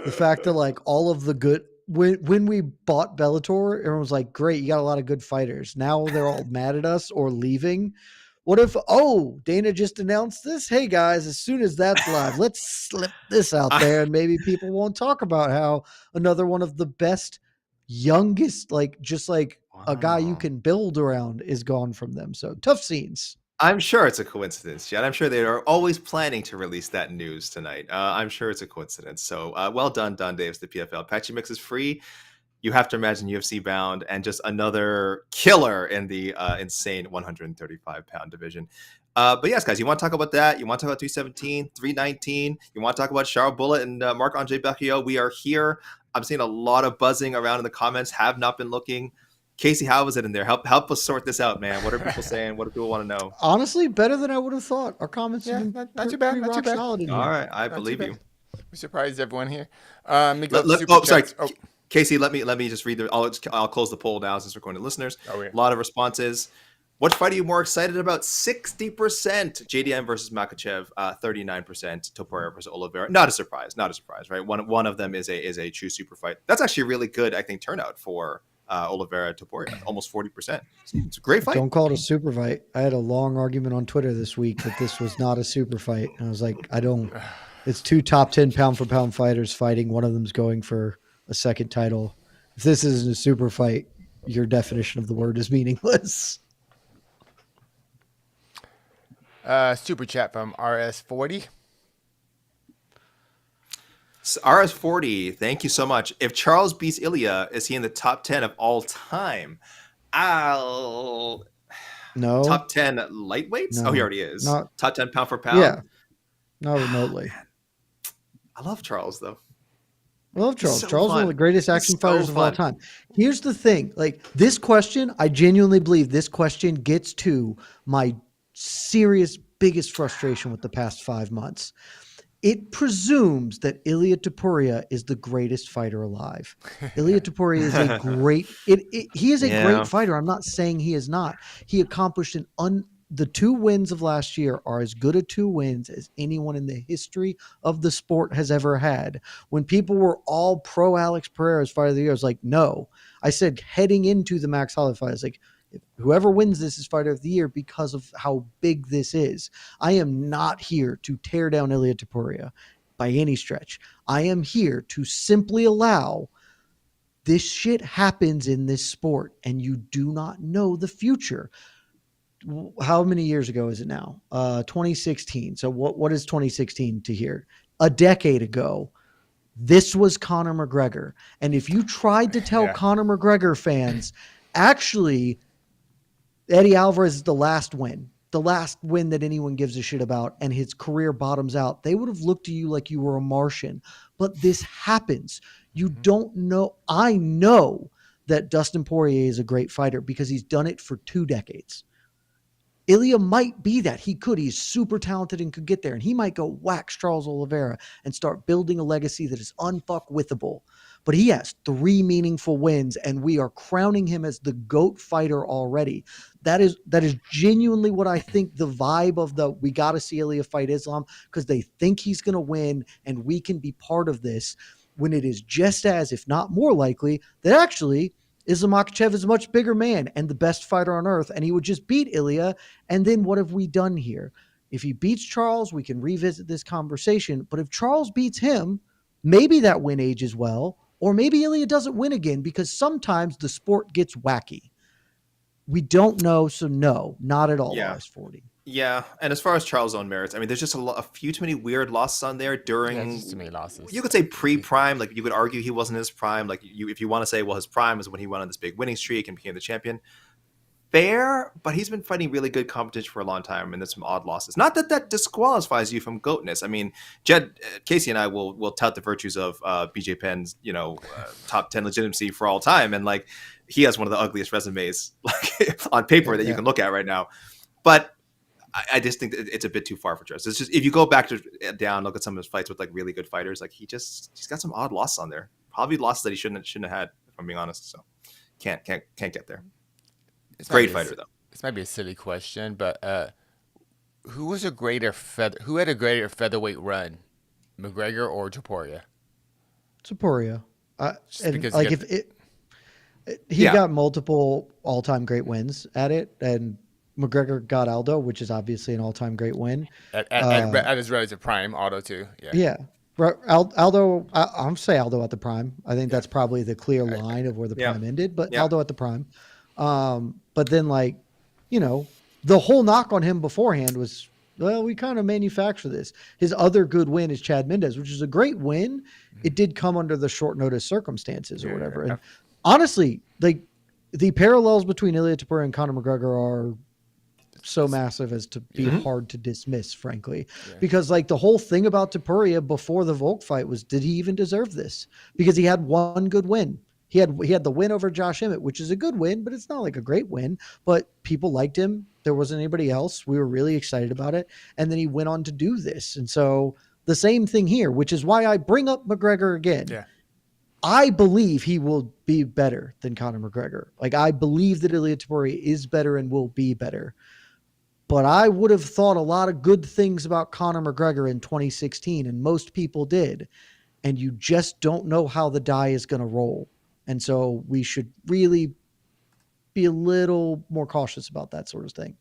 [SPEAKER 2] The fact that like all of the good when we bought Bellator, everyone was like, great, you got a lot of good fighters. Now they're all mad at us or leaving. What if, Dana just announced this? Hey guys, as soon as that's live, let's slip this out there and maybe people won't talk about how another one of the best, youngest, a guy you can build around is gone from them. So tough scenes.
[SPEAKER 1] I'm sure it's a coincidence, Chad. I'm sure they are always planning to release that news tonight. I'm sure it's a coincidence. So well done, Don Davis, the PFL. Patchy Mix is free. You have to imagine UFC bound and just another killer in the insane 135-pound division. But yes, guys, you want to talk about that? You want to talk about 317, 319? You want to talk about Charles Bullet and Marc-Andre Berriot? We are here. I'm seeing a lot of buzzing around in the comments. Have not been looking. Casey, how was it in there? Help us sort this out, man. What are people saying? What do people want to know?
[SPEAKER 2] Honestly, better than I would have thought. Our comments
[SPEAKER 3] not too bad. Not too bad.
[SPEAKER 1] All right, I believe you.
[SPEAKER 3] We surprised everyone here.
[SPEAKER 1] Sorry. Casey, let me just read I'll close the poll now since we're going to listeners.
[SPEAKER 3] Oh, yeah.
[SPEAKER 1] A lot of responses. What fight are you more excited about? 60% JDM versus Makhachev, 39% Topuria versus Oliveira. Not a surprise, right? One of them is a true super fight. That's actually a really good, I think, turnout for Oliveira Topuria, almost 40%. It's a great fight.
[SPEAKER 2] Don't call it a super fight. I had a long argument on Twitter this week that this was not a super fight. And I was like, it's two top 10 pound for pound fighters fighting. One of them's going for a second title. If this isn't a super fight, your definition of the word is meaningless.
[SPEAKER 3] Super chat from RS40.
[SPEAKER 1] RS40, thank you so much. If Charles beats Ilia, is he in the top 10 of all time?
[SPEAKER 2] No.
[SPEAKER 1] Top 10 lightweights?
[SPEAKER 2] No,
[SPEAKER 1] he already is.
[SPEAKER 2] Not,
[SPEAKER 1] top 10 pound for pound?
[SPEAKER 2] Yeah. Not remotely.
[SPEAKER 1] I love Charles, though.
[SPEAKER 2] I love Charles. Charles is one of the greatest action fighters of all time. Here's the thing. Like, this question, I genuinely believe this question gets to my serious biggest frustration with the past 5 months. It presumes that Ilia Topuria is the greatest fighter alive. Ilia Topuria is a great he is a great fighter. I'm not saying he is not. He accomplished the 2 wins of last year are as good a 2 wins as anyone in the history of the sport has ever had. When people were all pro Alex Pereira as fighter of the year, I was like, no. I said heading into the Max Holloway fight, I was like, whoever wins this is fighter of the year because of how big this is. I am not here to tear down Ilia Topuria by any stretch. I am here to simply allow this shit happens in this sport and you do not know the future. How many years ago is it now? 2016. So what is 2016 to here? A decade ago, this was Conor McGregor. And if you tried to tell Conor McGregor fans, actually, Eddie Alvarez is the last win that anyone gives a shit about, and his career bottoms out, they would have looked to you like you were a Martian. But this happens. You don't know. I know that Dustin Poirier is a great fighter because he's done it for 2 decades. Ilia might be that. He could. He's super talented and could get there. And he might go wax Charles Oliveira and start building a legacy that is unfuckwithable. But he has 3 meaningful wins, and we are crowning him as the GOAT fighter already. That is genuinely what I think the vibe of we got to see Ilia fight Islam, because they think he's going to win and we can be part of this, when it is just as, if not more likely, that actually Islam Makhachev is a much bigger man and the best fighter on earth, and he would just beat Ilia. And then what have we done here? If he beats Charles, we can revisit this conversation. But if Charles beats him, maybe that win ages well, or maybe Ilia doesn't win again, because sometimes the sport gets wacky. We don't know, so no, not at all.
[SPEAKER 1] Yeah.
[SPEAKER 2] RS40.
[SPEAKER 1] Yeah, and as far as Charles' own merits, I mean, there's just a few too many weird losses on there during.
[SPEAKER 3] Yeah, just too many losses.
[SPEAKER 1] You could say pre-prime, like you could argue he wasn't his prime. Like if you want to say, well, his prime is when he went on this big winning streak and became the champion. Fair, but he's been fighting really good competition for a long time, and there's some odd losses. Not that disqualifies you from goatness. I mean, Casey and I will tout the virtues of BJ Penn's, top 10 legitimacy for all time, and like he has one of the ugliest resumes like on paper that you can look at right now. But I just think that it's a bit too far for Charles. It's just, if you go back look at some of his fights with like really good fighters, like he's got some odd losses on there. Probably losses that he shouldn't have had, if I'm being honest. So can't get there. Great fighter though.
[SPEAKER 3] This might be a silly question, but who had a greater featherweight run, McGregor or Topuria?
[SPEAKER 2] Topuria. He got multiple all-time great wins at it, and McGregor got Aldo, which is obviously an all-time great win.
[SPEAKER 3] At his relative prime, Aldo too. Yeah.
[SPEAKER 2] Aldo, I'm say Aldo at the prime. I think that's probably the clear line of where the prime ended, but Aldo at the prime. But then the whole knock on him beforehand was, well, we kind of manufacture this. His other good win is Chad Mendez, which is a great win. It did come under the short notice circumstances or whatever. And honestly, like the parallels between Ilia Topuria and Conor McGregor are so massive as to be hard to dismiss, frankly, because like the whole thing about Topuria before the Volk fight was, did he even deserve this? Because he had one good win. He had the win over Josh Emmett, which is a good win, but it's not like a great win. But people liked him. There wasn't anybody else. We were really excited about it. And then he went on to do this. And so the same thing here, which is why I bring up McGregor again. Yeah. I believe he will be better than Conor McGregor. Like, I believe that Ilia Topuria is better and will be better. But I would have thought a lot of good things about Conor McGregor in 2016, and most people did. And you just don't know how the die is going to roll. And so we should really be a little more cautious about that sort of thing.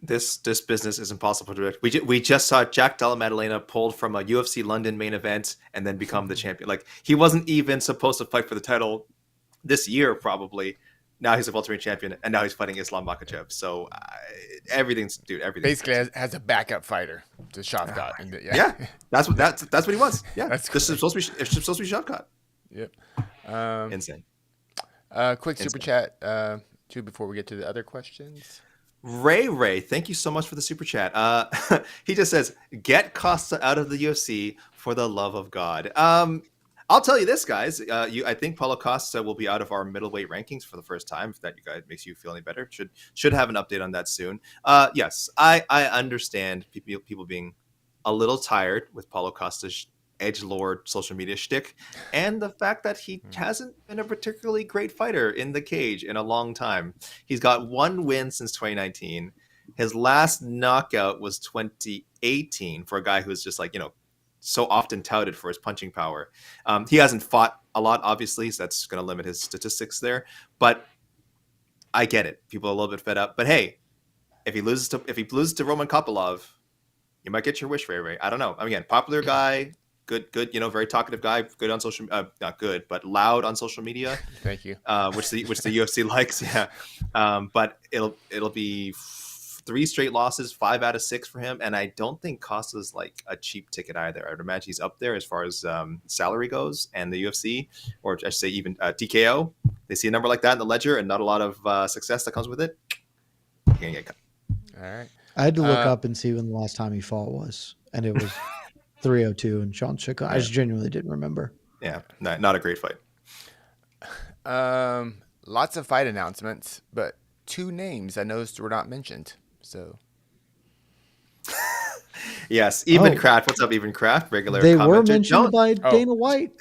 [SPEAKER 1] This business is impossible to predict. We just saw Jack Della Maddalena pulled from a UFC London main event and then become the champion. Like, he wasn't even supposed to fight for the title this year, probably. Now he's a welterweight champion, and now he's fighting Islam Makhachev. So everything.
[SPEAKER 3] Basically has a backup fighter to Shavkat.
[SPEAKER 1] Yeah, that's what he wants. Yeah, this is supposed to be Shavkat.
[SPEAKER 3] Yep.
[SPEAKER 1] Insane.
[SPEAKER 3] Quick super chat too before we get to the other questions.
[SPEAKER 1] Ray, thank you so much for the super chat. He just says, "Get Costa out of the UFC for the love of God." I'll tell you this, guys. I think Paulo Costa will be out of our middleweight rankings for the first time. If that makes you feel any better, should have an update on that soon. Yes, I understand people being a little tired with Paulo Costa's edgelord social media shtick, and the fact that he hasn't been a particularly great fighter in the cage in a long time. He's got one win since 2019. His last knockout was 2018 for a guy who's just like, so often touted for his punching power. He hasn't fought a lot, obviously, so that's going to limit his statistics there. But I get it. People are a little bit fed up. But hey, if he loses to Roman Kopylov, you might get your wish, Ray. I don't know. Again, popular guy, good, very talkative guy, good on social, not good, but loud on social media.
[SPEAKER 3] Thank you.
[SPEAKER 1] Which the UFC likes, yeah. But it'll be 3 straight losses, 5 out of 6 for him, and I don't think Costa's like a cheap ticket either. I'd imagine he's up there as far as salary goes, and the UFC, or I should say even TKO, they see a number like that in the ledger and not a lot of success that comes with it. You're gonna get cut.
[SPEAKER 3] All right.
[SPEAKER 2] I had to look up and see when the last time he fought was, and it was 302 and Sean Chico. I just genuinely didn't remember.
[SPEAKER 1] Yeah, not a great fight.
[SPEAKER 3] Lots of fight announcements, but 2 names I noticed were not mentioned. So
[SPEAKER 1] Yes, Even
[SPEAKER 2] Oh,
[SPEAKER 1] Craft. What's up, Even Craft? Regular
[SPEAKER 2] they were
[SPEAKER 1] commenter.
[SPEAKER 2] mentioned by
[SPEAKER 3] Oh,
[SPEAKER 2] Dana White.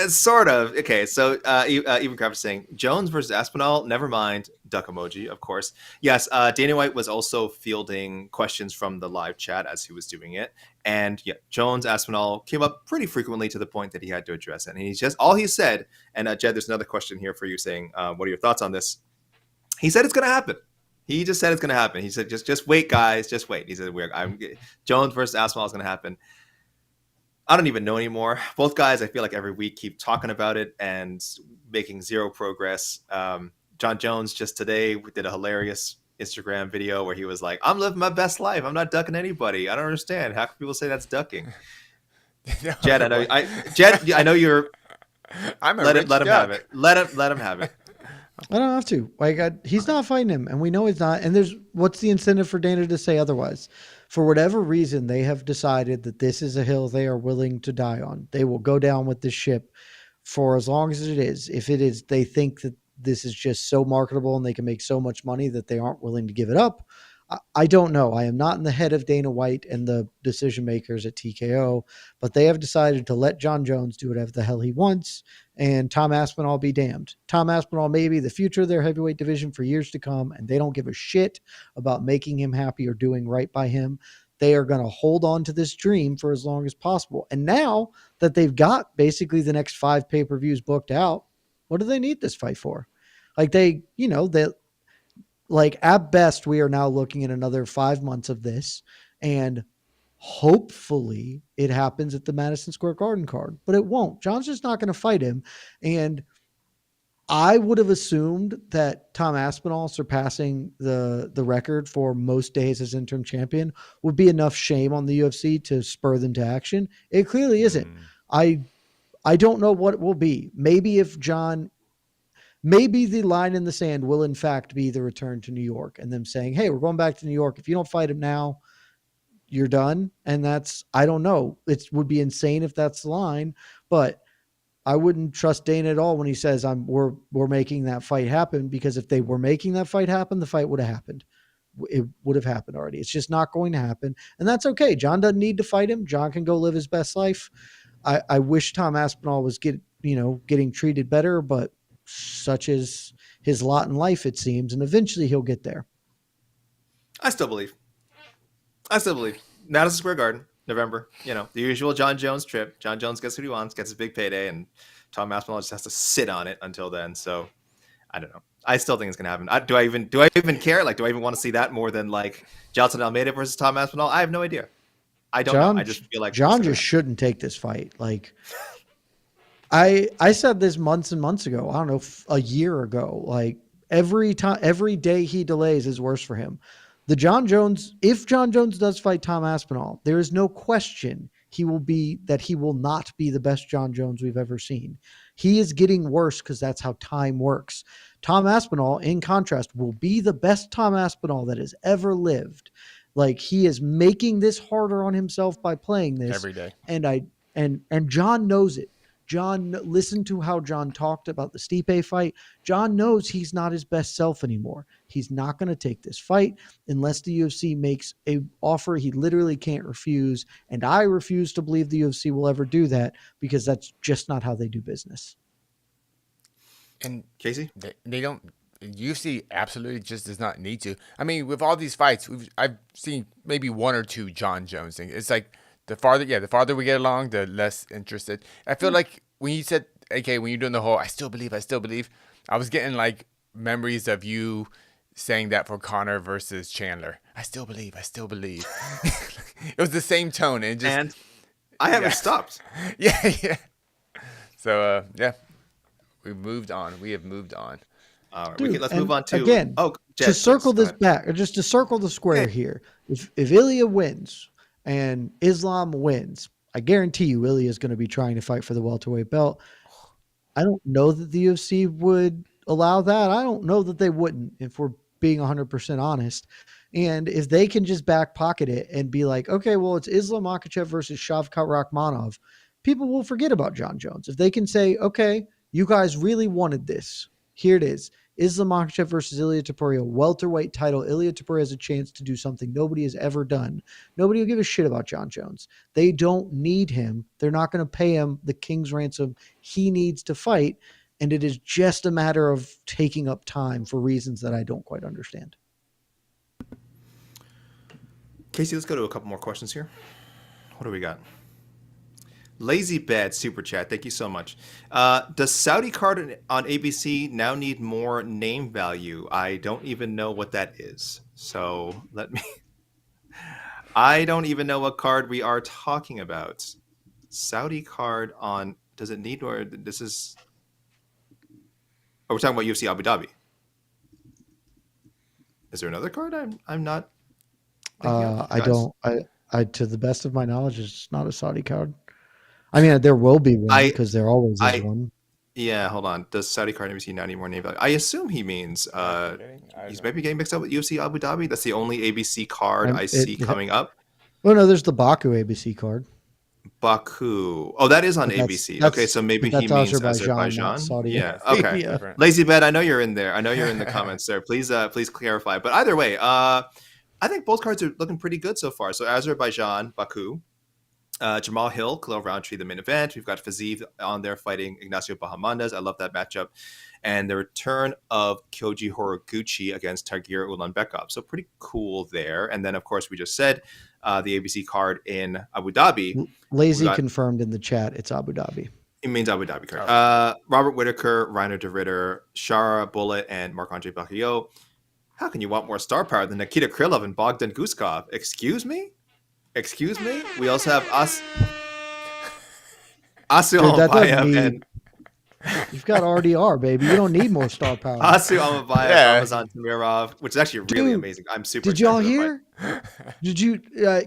[SPEAKER 1] Sort of. Okay, so Even Craft is saying Jones versus Aspinall. Never mind. Duck emoji, of course. Yes, Dana White was also fielding questions from the live chat as he was doing it, and yeah, Jones Aspinall came up pretty frequently to the point that he had to address it. And he's just all he said. And Jed, there's another question here for you saying, what are your thoughts on this? He said it's going to happen. He just said it's going to happen. He said, just wait, guys, just wait. He said, Jones versus Aspinall is going to happen. I don't even know anymore. Both guys, I feel like every week keep talking about it and making zero progress. John Jones just today did a hilarious Instagram video where he was like, "I'm living my best life. I'm not ducking anybody. I don't understand. How can people say that's ducking?" Jed, I know you're.
[SPEAKER 3] I'm a
[SPEAKER 1] Let
[SPEAKER 3] rich
[SPEAKER 1] him have
[SPEAKER 3] duck.
[SPEAKER 1] it. Let him have it.
[SPEAKER 2] I don't have to. Like, he's not fighting him, and we know he's not. And what's the incentive for Dana to say otherwise? For whatever reason, they have decided that this is a hill they are willing to die on. They will go down with this ship for as long as it is. If it is, they think that this is just so marketable and they can make so much money that they aren't willing to give it up. I don't know. I am not in the head of Dana White and the decision makers at TKO, but they have decided to let John Jones do whatever the hell he wants, and Tom Aspinall be damned. Tom Aspinall may be the future of their heavyweight division for years to come, and they don't give a shit about making him happy or doing right by him. They are going to hold on to this dream for as long as possible. And now that they've got basically the next 5 pay-per-views booked out, what do they need this fight for? Like, like, at best, we are now looking at another 5 months of this, and hopefully it happens at the Madison Square Garden card, but it won't. John's just not going to fight him. And I would have assumed that Tom Aspinall surpassing the record for most days as interim champion would be enough shame on the UFC to spur them to action. It clearly isn't. I don't know what it will be. Maybe the line in the sand will in fact be the return to New York and them saying, "Hey, we're going back to New York. If you don't fight him now, you're done." And I don't know. It would be insane if that's the line, but I wouldn't trust Dana at all when he says we're making that fight happen, because if they were making that fight happen, the fight would have happened. It would have happened already. It's just not going to happen. And that's okay. John doesn't need to fight him. John can go live his best life. I wish Tom Aspinall was getting treated better, but such is his lot in life, it seems, and eventually he'll get there.
[SPEAKER 1] I still believe. Madison Square Garden, November. The usual John Jones trip. John Jones gets what he wants, gets his big payday, and Tom Aspinall just has to sit on it until then. So I don't know. I still think it's gonna happen. Do I even care? Like, do I even want to see that more than like Jailton Almeida versus Tom Aspinall? I have no idea. I don't know. I just feel like
[SPEAKER 2] John just shouldn't take this fight. Like, I said this months and months ago. I don't know, a year ago. Like, every day he delays is worse for him. If John Jones does fight Tom Aspinall, there is no question he will not be the best John Jones we've ever seen. He is getting worse because that's how time works. Tom Aspinall, in contrast, will be the best Tom Aspinall that has ever lived. Like, he is making this harder on himself by playing this
[SPEAKER 3] every day.
[SPEAKER 2] And John knows it. John, listen to how John talked about the Stipe fight. John knows he's not his best self anymore. He's not going to take this fight unless the UFC makes an offer he literally can't refuse. And I refuse to believe the UFC will ever do that, because that's just not how they do business.
[SPEAKER 3] And
[SPEAKER 1] Casey?
[SPEAKER 3] They don't. UFC absolutely just does not need to. I mean, with all these fights, I've seen maybe 1 or 2 John Jones things. It's like the farther we get along, the less interested. I feel like when you said, okay, when you're doing the whole, I still believe, I was getting like memories of you saying that for Connor versus Chandler. I still believe. It was the same tone. And
[SPEAKER 1] I haven't stopped.
[SPEAKER 3] Yeah. So, we've moved on. We have moved on.
[SPEAKER 1] All right, let's move on to
[SPEAKER 2] again.
[SPEAKER 1] Jed,
[SPEAKER 2] to circle
[SPEAKER 1] please,
[SPEAKER 2] this back, or just to circle the square here. If Ilia wins and Islam wins, I guarantee you Ilia is going to be trying to fight for the welterweight belt. I don't know that the UFC would allow that. I don't know that they wouldn't, if we're being 100% honest. And if they can just back pocket it and be like, okay, well, it's Islam Makhachev versus Shavkat Rakhmonov, people will forget about John Jones. If they can say, okay, you guys really wanted this. Here it is. Is the Makhachev versus Ilia Topuria welterweight title? Ilia Topuria has a chance to do something nobody has ever done. Nobody will give a shit about John Jones. They don't need him. They're not going to pay him the king's ransom he needs to fight. And it is just a matter of taking up time for reasons that I don't quite understand.
[SPEAKER 1] Casey, let's go to a couple more questions here. What do we got? Lazy Bad Super Chat. Thank you so much. Does Saudi card on ABC now need more name value? I don't even know what that is. So let me... I don't even know what card we are talking about. Saudi card on... Does it need more... This is... Oh, we're talking about UFC Abu Dhabi. Is there another card I'm not...
[SPEAKER 2] I don't... I to the best of my knowledge, it's not a Saudi card. I mean, there will be one because there always is one.
[SPEAKER 1] Yeah, hold on. Does Saudi card ABC now need more name value? I assume he means he's maybe getting mixed up with UFC Abu Dhabi. That's the only ABC card I see coming up.
[SPEAKER 2] Well, no, there's the Baku ABC card.
[SPEAKER 1] Baku. Oh, that is on ABC. Okay, so maybe he means Azerbaijan.
[SPEAKER 2] Saudi.
[SPEAKER 1] Yeah. Okay. Lazy Bet, I know you're in there. I know you're in the comments there. Please clarify. But either way, I think both cards are looking pretty good so far. So Azerbaijan, Baku. Jamal Hill, Khalil Roundtree, the main event. We've got Fazeev on there fighting Ignacio Bahamondes. I love that matchup. And the return of Kyoji Horiguchi against Tagir Ulanbekov. So pretty cool there. And then, of course, we just said the ABC card in Abu Dhabi.
[SPEAKER 2] Lazy confirmed in the chat. It's Abu Dhabi.
[SPEAKER 1] It means Abu Dhabi card. Robert Whitaker, Reiner de Ritter, Shara Bullet, and Marc-Andre Barriot. How can you want more star power than Nikita Krylov and Bogdan Guskov? Excuse me? We also have Asu Amabayev and
[SPEAKER 2] you've got RDR, baby. You don't need more star power.
[SPEAKER 1] Asu Amabayev, Ramazan Tamirov, which is actually really amazing. I'm super.
[SPEAKER 2] Did y'all hear? Did you,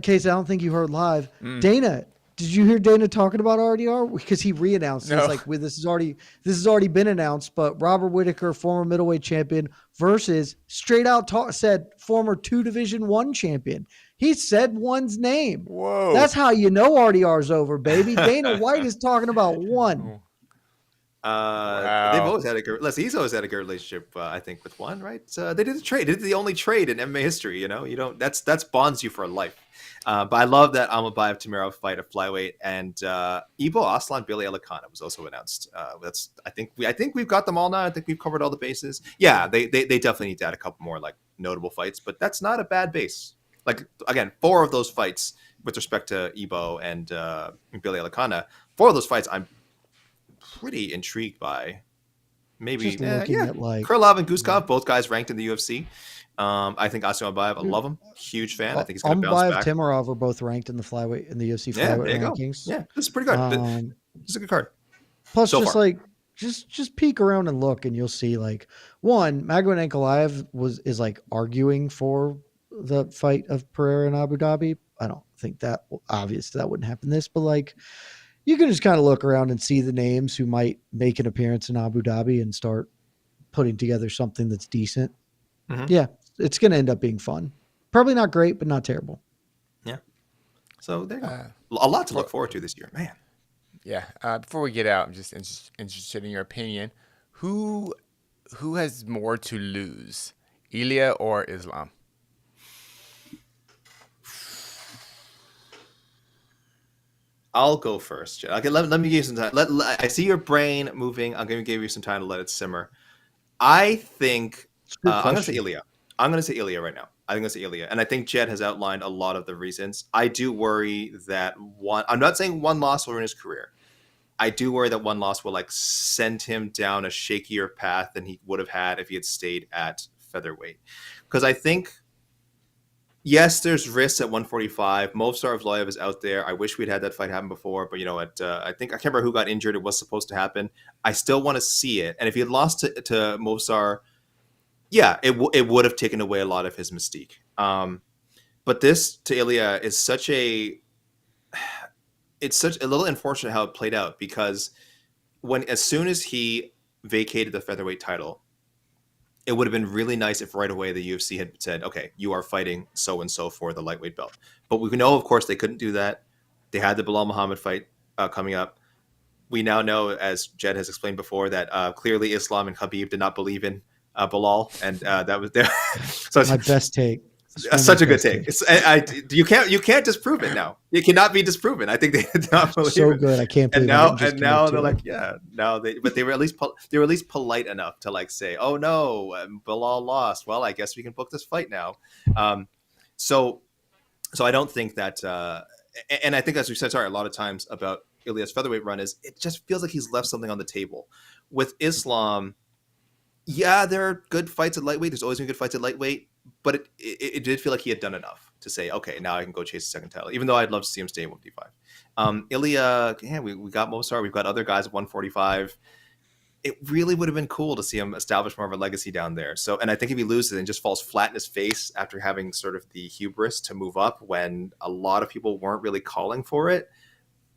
[SPEAKER 2] Casey? I don't think you heard live. Dana, did you hear Dana talking about RDR? Because he re-announced. No. It's like, this has already been announced. But Robert Whitaker, former middleweight champion, versus straight out said former 2 Division 1 champion. He said one's name.
[SPEAKER 3] Whoa.
[SPEAKER 2] That's how you know RDR's over, baby. Dana White is talking about one.
[SPEAKER 3] Wow.
[SPEAKER 1] They've always had a good. He's always had a good relationship, I think, with one, right? They did a trade. They did the only trade in MMA history. You don't. That's bonds you for life. But I love that Amabayev Tamirov fight at flyweight, and Ibo Aslan Billy Elikana was also announced. I think we've got them all now. I think we've covered all the bases. Yeah, they definitely need to add a couple more like notable fights, but that's not a bad base. Like, again, 4 of those fights with respect to Ibo and Billy Elikana, 4 of those fights I'm pretty intrigued by. Maybe at like Krylov and Guskov, both guys ranked in the UFC. I think Asu Amabayev, I love him. Huge fan. I think he's going to bounce back.
[SPEAKER 2] Tamirov are both ranked in the flyweight in the UFC flyweight rankings.
[SPEAKER 1] Yeah, this is pretty good. This is a good card.
[SPEAKER 2] Plus, just peek around and look, and you'll see like Magomed Ankalaev is like arguing for the fight of Pereira in Abu Dhabi. I don't think that obviously that wouldn't happen but like you can just kind of look around and see the names who might make an appearance in Abu Dhabi and start putting together something that's decent. Mm-hmm. Yeah, it's going to end up being fun. Probably not great, but not terrible.
[SPEAKER 1] Yeah. So there you go. A lot to look forward to this year, man.
[SPEAKER 3] Yeah. Before we get out, I'm just interested in your opinion. Who has more to lose, Ilia or Islam?
[SPEAKER 1] I'll go first. Okay, let me give you some time. I see your brain moving. I'm going to give you some time to let it simmer. I think I'm going to say Ilia. I'm going to say Ilia right now. I'm going to say Ilia. And I think Jed has outlined a lot of the reasons. I do worry that I'm not saying one loss will ruin his career. I do worry that one loss will like send him down a shakier path than he would have had if he had stayed at featherweight. Because I think, yes, there's risks at 145. Movsar Evloev is out there. I wish we'd had that fight happen before, but you know what? I can't remember who got injured. It was supposed to happen. I still want to see it. And if he had lost to Movsar, yeah, it would have taken away a lot of his mystique. But this to Ilia is it's such a little unfortunate how it played out, because as soon as he vacated the featherweight title, it would have been really nice if right away the UFC had said, okay, you are fighting so-and-so for the lightweight belt. But we know, of course, they couldn't do that. They had the Bilal Muhammad fight coming up. We now know, as Jed has explained before, that clearly Islam and Khabib did not believe in Bilal, and that was there. So
[SPEAKER 2] My best take.
[SPEAKER 1] such a good take. You can't disprove it now. It cannot be disproven. I think they did not believe
[SPEAKER 2] So
[SPEAKER 1] it.
[SPEAKER 2] good. I can't believe
[SPEAKER 1] And now they're like, yeah, now but they were at least polite enough to like say, oh no, Bilal lost. Well, I guess we can book this fight now. So I don't think that, and I think as we said, a lot of times about Ilia's featherweight run is it just feels like he's left something on the table. With Islam, yeah, there are good fights at lightweight. There's always been good fights at lightweight, but it did feel like he had done enough to say, okay, now I can go chase a second title, even though I'd love to see him stay in 155. Ilia, yeah, we got Mosar. We've got other guys at 145. It really would have been cool to see him establish more of a legacy down there. So, and I think if he loses and just falls flat in his face after having sort of the hubris to move up when a lot of people weren't really calling for it,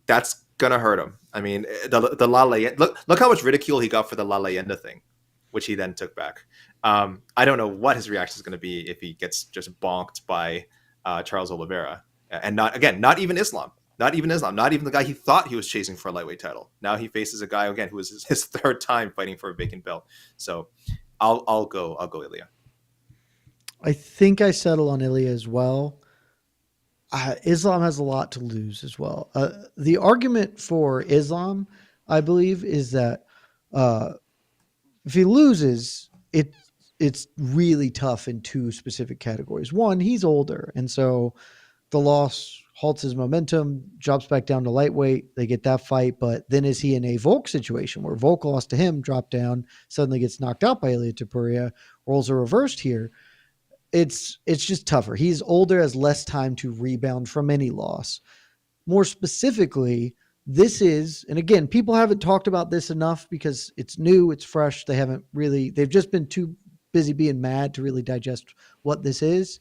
[SPEAKER 1] that's going to hurt him. I mean, the La Leyenda, look how much ridicule he got for the La Leyenda thing, which he then took back. I don't know what his reaction is going to be if he gets just bonked by Charles Oliveira. And not even Islam. Not even the guy he thought he was chasing for a lightweight title. Now he faces a guy again who is his third time fighting for a vacant belt. So I'll go Ilia.
[SPEAKER 2] I think I settle on Ilia as well. Islam has a lot to lose as well. The argument for Islam, I believe, is that if he loses, it's really tough in two specific categories. One, he's older, and so the loss halts his momentum, drops back down to lightweight. They get that fight, but then is he in a Volk situation where Volk lost to him, dropped down, suddenly gets knocked out by Ilia Topuria, roles are reversed here. It's just tougher. He's older, has less time to rebound from any loss. More specifically, this is, and again, people haven't talked about this enough because it's new, it's fresh. They've just been too busy being mad to really digest what this is.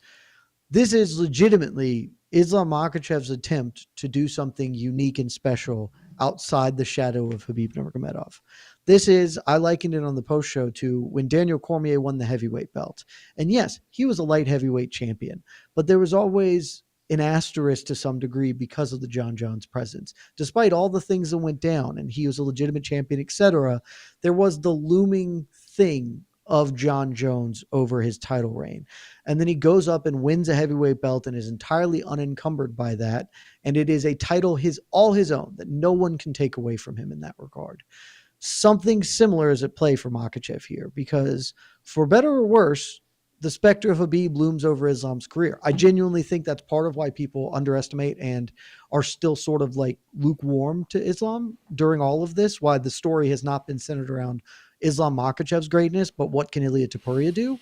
[SPEAKER 2] This is legitimately Islam Makhachev's attempt to do something unique and special outside the shadow of Khabib Nurmagomedov. I likened it on the post show to when Daniel Cormier won the heavyweight belt. And yes, he was a light heavyweight champion, but there was always an asterisk to some degree because of the John Jones presence. Despite all the things that went down and he was a legitimate champion, etc., there was the looming thing of John Jones over his title reign. And then he goes up and wins a heavyweight belt and is entirely unencumbered by that. And it is a title all his own that no one can take away from him in that regard. Something similar is at play for Makhachev here because for better or worse, the specter of Khabib looms over Islam's career. I genuinely think that's part of why people underestimate and are still sort of like lukewarm to Islam during all of this, why the story has not been centered around Islam Makhachev's greatness, but what can Ilia Topuria do?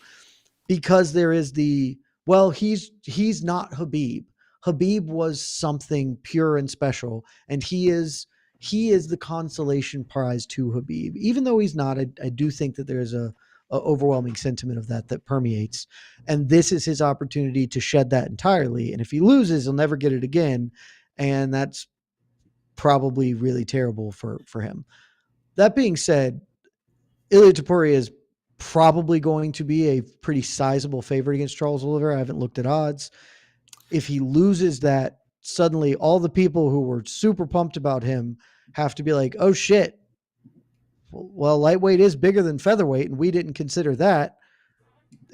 [SPEAKER 2] Because there is he's not Khabib. Khabib was something pure and special, and he is the consolation prize to Khabib. Even though he's not, I do think that there's a overwhelming sentiment of that permeates, and this is his opportunity to shed that entirely. And if he loses, he'll never get it again, and that's probably really terrible for him. That being said, Ilia Topuria is probably going to be a pretty sizable favorite against Charles Oliveira. I haven't looked at odds. If he loses that, suddenly all the people who were super pumped about him have to be like, oh shit, well, lightweight is bigger than featherweight, and we didn't consider that.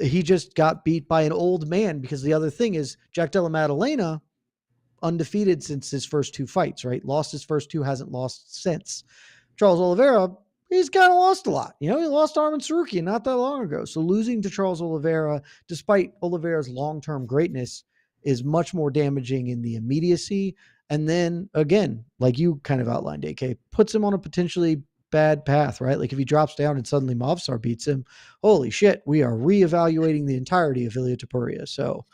[SPEAKER 2] He just got beat by an old man because the other thing is Jack Della Maddalena, undefeated since his first two fights, right? Lost his first two, hasn't lost since. Charles Oliveira, he's kind of lost a lot. He lost Arman Sarukian not that long ago. So losing to Charles Oliveira, despite Oliveira's long-term greatness, is much more damaging in the immediacy. And then, again, like you kind of outlined, AK, puts him on a potentially bad path, right? Like if he drops down and suddenly Movsar beats him, holy shit, we are reevaluating the entirety of Ilia Topuria. So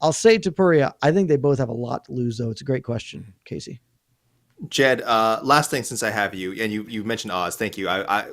[SPEAKER 2] I'll say Topuria. I think they both have a lot to lose, though. It's a great question, Casey.
[SPEAKER 1] Jed, last thing since I have you, and you mentioned odds, thank you.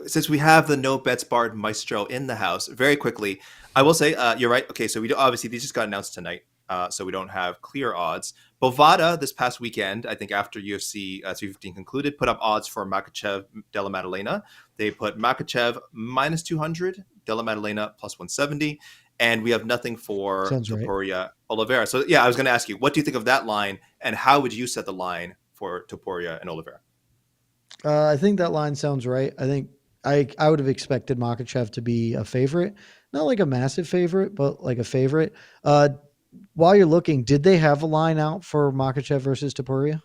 [SPEAKER 1] Since we have the no bets barred maestro in the house, very quickly, I will say you're right. Okay, so obviously these just got announced tonight, so we don't have clear odds. Bovada this past weekend, I think after UFC 315 concluded, put up odds for Makhachev Della Maddalena. They put Makhachev minus 200, Della Maddalena plus 170, and we have nothing for Topuria right. Oliveira. So yeah, I was going to ask you, what do you think of that line, and how would you set the line for Topuria and Oliveira?
[SPEAKER 2] I think that line sounds right. I think I would have expected Makhachev to be a favorite, not like a massive favorite, but like a favorite. While you're looking, did they have a line out for Makhachev versus Topuria?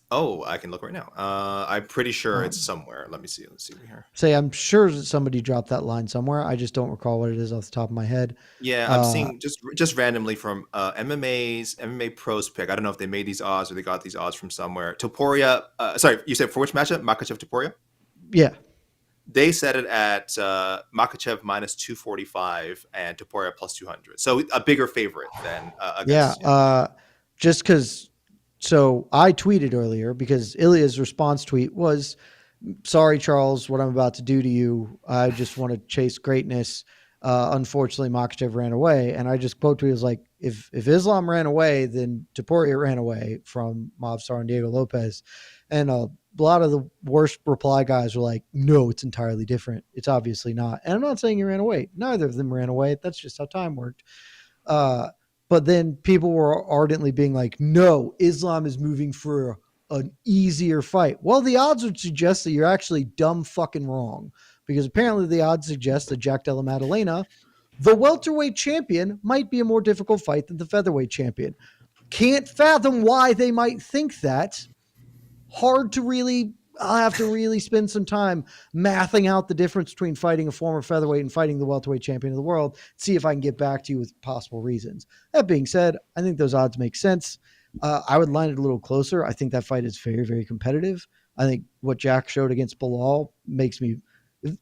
[SPEAKER 1] Oh, I can look right now. I'm pretty sure it's somewhere. Let's see here.
[SPEAKER 2] Say, I'm sure that somebody dropped that line somewhere. I just don't recall what it is off the top of my head.
[SPEAKER 1] Yeah, I'm seeing just randomly from MMA Pros pick. I don't know if they made these odds or they got these odds from somewhere. Topuria, sorry, you said for which matchup? Makhachev Topuria?
[SPEAKER 2] Yeah.
[SPEAKER 1] They set it at Makhachev minus 245 and Topuria plus 200. So a bigger favorite than against.
[SPEAKER 2] Yeah. Just because. So I tweeted earlier because Ilia's response tweet was, "Sorry, Charles, what I'm about to do to you. I just want to chase greatness. Unfortunately, Makhachev ran away." And I just quote tweeted was like, if Islam ran away, then Topuria ran away from Movsar and Diego Lopez. And a lot of the worst reply guys were like, "No, it's entirely different. It's obviously not." And I'm not saying he ran away. Neither of them ran away. That's just how time worked. But then people were ardently being like, "No, Islam is moving for an easier fight." Well, the odds would suggest that you're actually dumb fucking wrong, because apparently the odds suggest that Jack Della Maddalena, the welterweight champion, might be a more difficult fight than the featherweight champion. Can't fathom why they might think that. I'll have to really spend some time mathing out the difference between fighting a former featherweight and fighting the welterweight champion of the world. See if I can get back to you with possible reasons. That being said, I think those odds make sense. I would line it a little closer. I think that fight is very, very competitive. I think what Jack showed against Bilal makes me,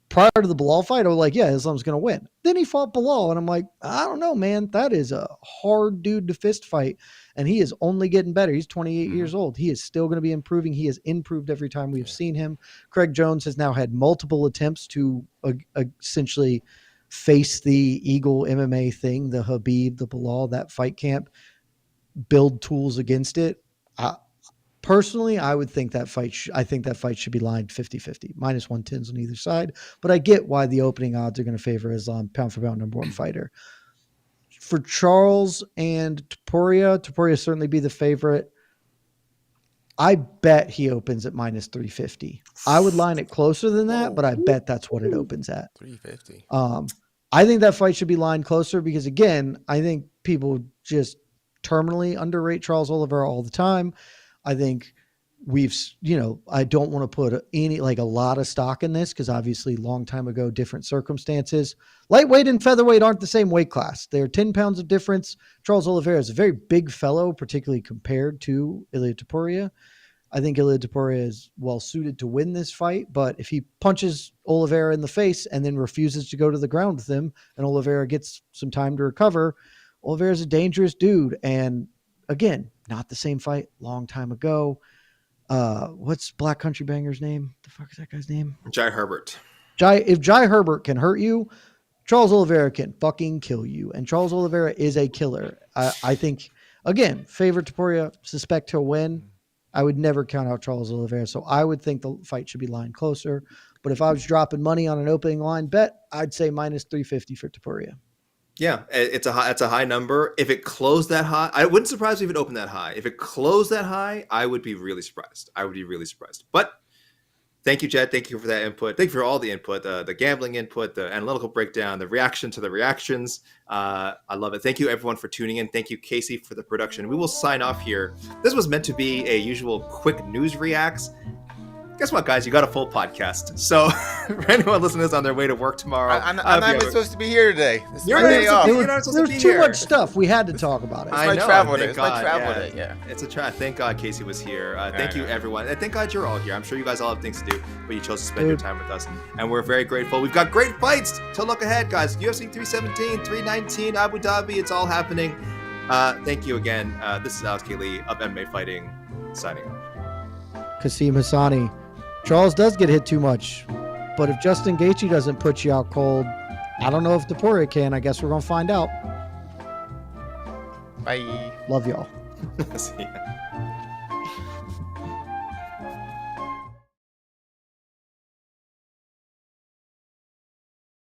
[SPEAKER 2] prior to the Bilal fight, I was like, yeah, Islam's going to win. Then he fought Bilal, and I'm like, I don't know, man. That is a hard dude to fist fight, and he is only getting better. He's 28 years old. He is still going to be improving. He has improved every time we've seen him. Craig Jones has now had multiple attempts to essentially face the Eagle MMA thing, the Habib, the Bilal, that fight camp, build tools against it. Personally, I would think that fight should be lined 50-50, minus 110s on either side. But I get why the opening odds are going to favor Islam, pound for pound number one fighter. For Charles and Topuria certainly be the favorite. I bet he opens at minus 350. I would line it closer than that, but I bet that's what it opens at.
[SPEAKER 3] 350.
[SPEAKER 2] I think that fight should be lined closer because, again, I think people just terminally underrate Charles Oliveira all the time. I think I don't want to put a lot of stock in this because obviously long time ago, different circumstances. Lightweight and featherweight aren't the same weight class. They're 10 pounds of difference. Charles Oliveira is a very big fellow, particularly compared to Ilia Topuria. I think Ilia Topuria is well suited to win this fight, but if he punches Oliveira in the face and then refuses to go to the ground with him and Oliveira gets some time to recover, Oliveira's a dangerous dude. And again, not the same fight, long time ago. What's Black Country Banger's name? The fuck is that guy's name?
[SPEAKER 1] Jai Herbert.
[SPEAKER 2] If Jai Herbert can hurt you, Charles Oliveira can fucking kill you. And Charles Oliveira is a killer. I think, again, favorite Topuria, suspect he'll win. I would never count out Charles Oliveira. So I would think the fight should be lined closer. But if I was dropping money on an opening line bet, I'd say minus 350 for Topuria.
[SPEAKER 1] Yeah, it's a high number. If it closed that high, I wouldn't surprise me if it opened that high. If it closed that high, I would be really surprised. But thank you, Jed. Thank you for that input. Thank you for all the input, the gambling input, the analytical breakdown, the reaction to the reactions. I love it. Thank you, everyone, for tuning in. Thank you, Casey, for the production. We will sign off here. This was meant to be a usual quick news reacts. Guess what, guys? You got a full podcast. So for anyone listening to this on their way to work tomorrow,
[SPEAKER 3] I'm not even supposed to be here today. This is my
[SPEAKER 1] You're
[SPEAKER 3] day off.
[SPEAKER 1] not supposed to be
[SPEAKER 2] There's too
[SPEAKER 1] here.
[SPEAKER 2] much stuff. We had to talk about it.
[SPEAKER 3] It's my travel day.
[SPEAKER 1] Yeah. It's a Thank God Casey was here. Thank you, everyone. And thank God you're all here. I'm sure you guys all have things to do, but you chose to spend your time with us. And we're very grateful. We've got great fights to look ahead, guys. UFC 317, 319, Abu Dhabi. It's all happening. Thank you again. This is Alex Keeley of MMA Fighting, signing off.
[SPEAKER 2] Kasim Hassani. Charles does get hit too much, but if Justin Gaethje doesn't put you out cold, I don't know if Topuria can. I guess we're going to find out.
[SPEAKER 3] Bye.
[SPEAKER 2] Love y'all.
[SPEAKER 1] See ya.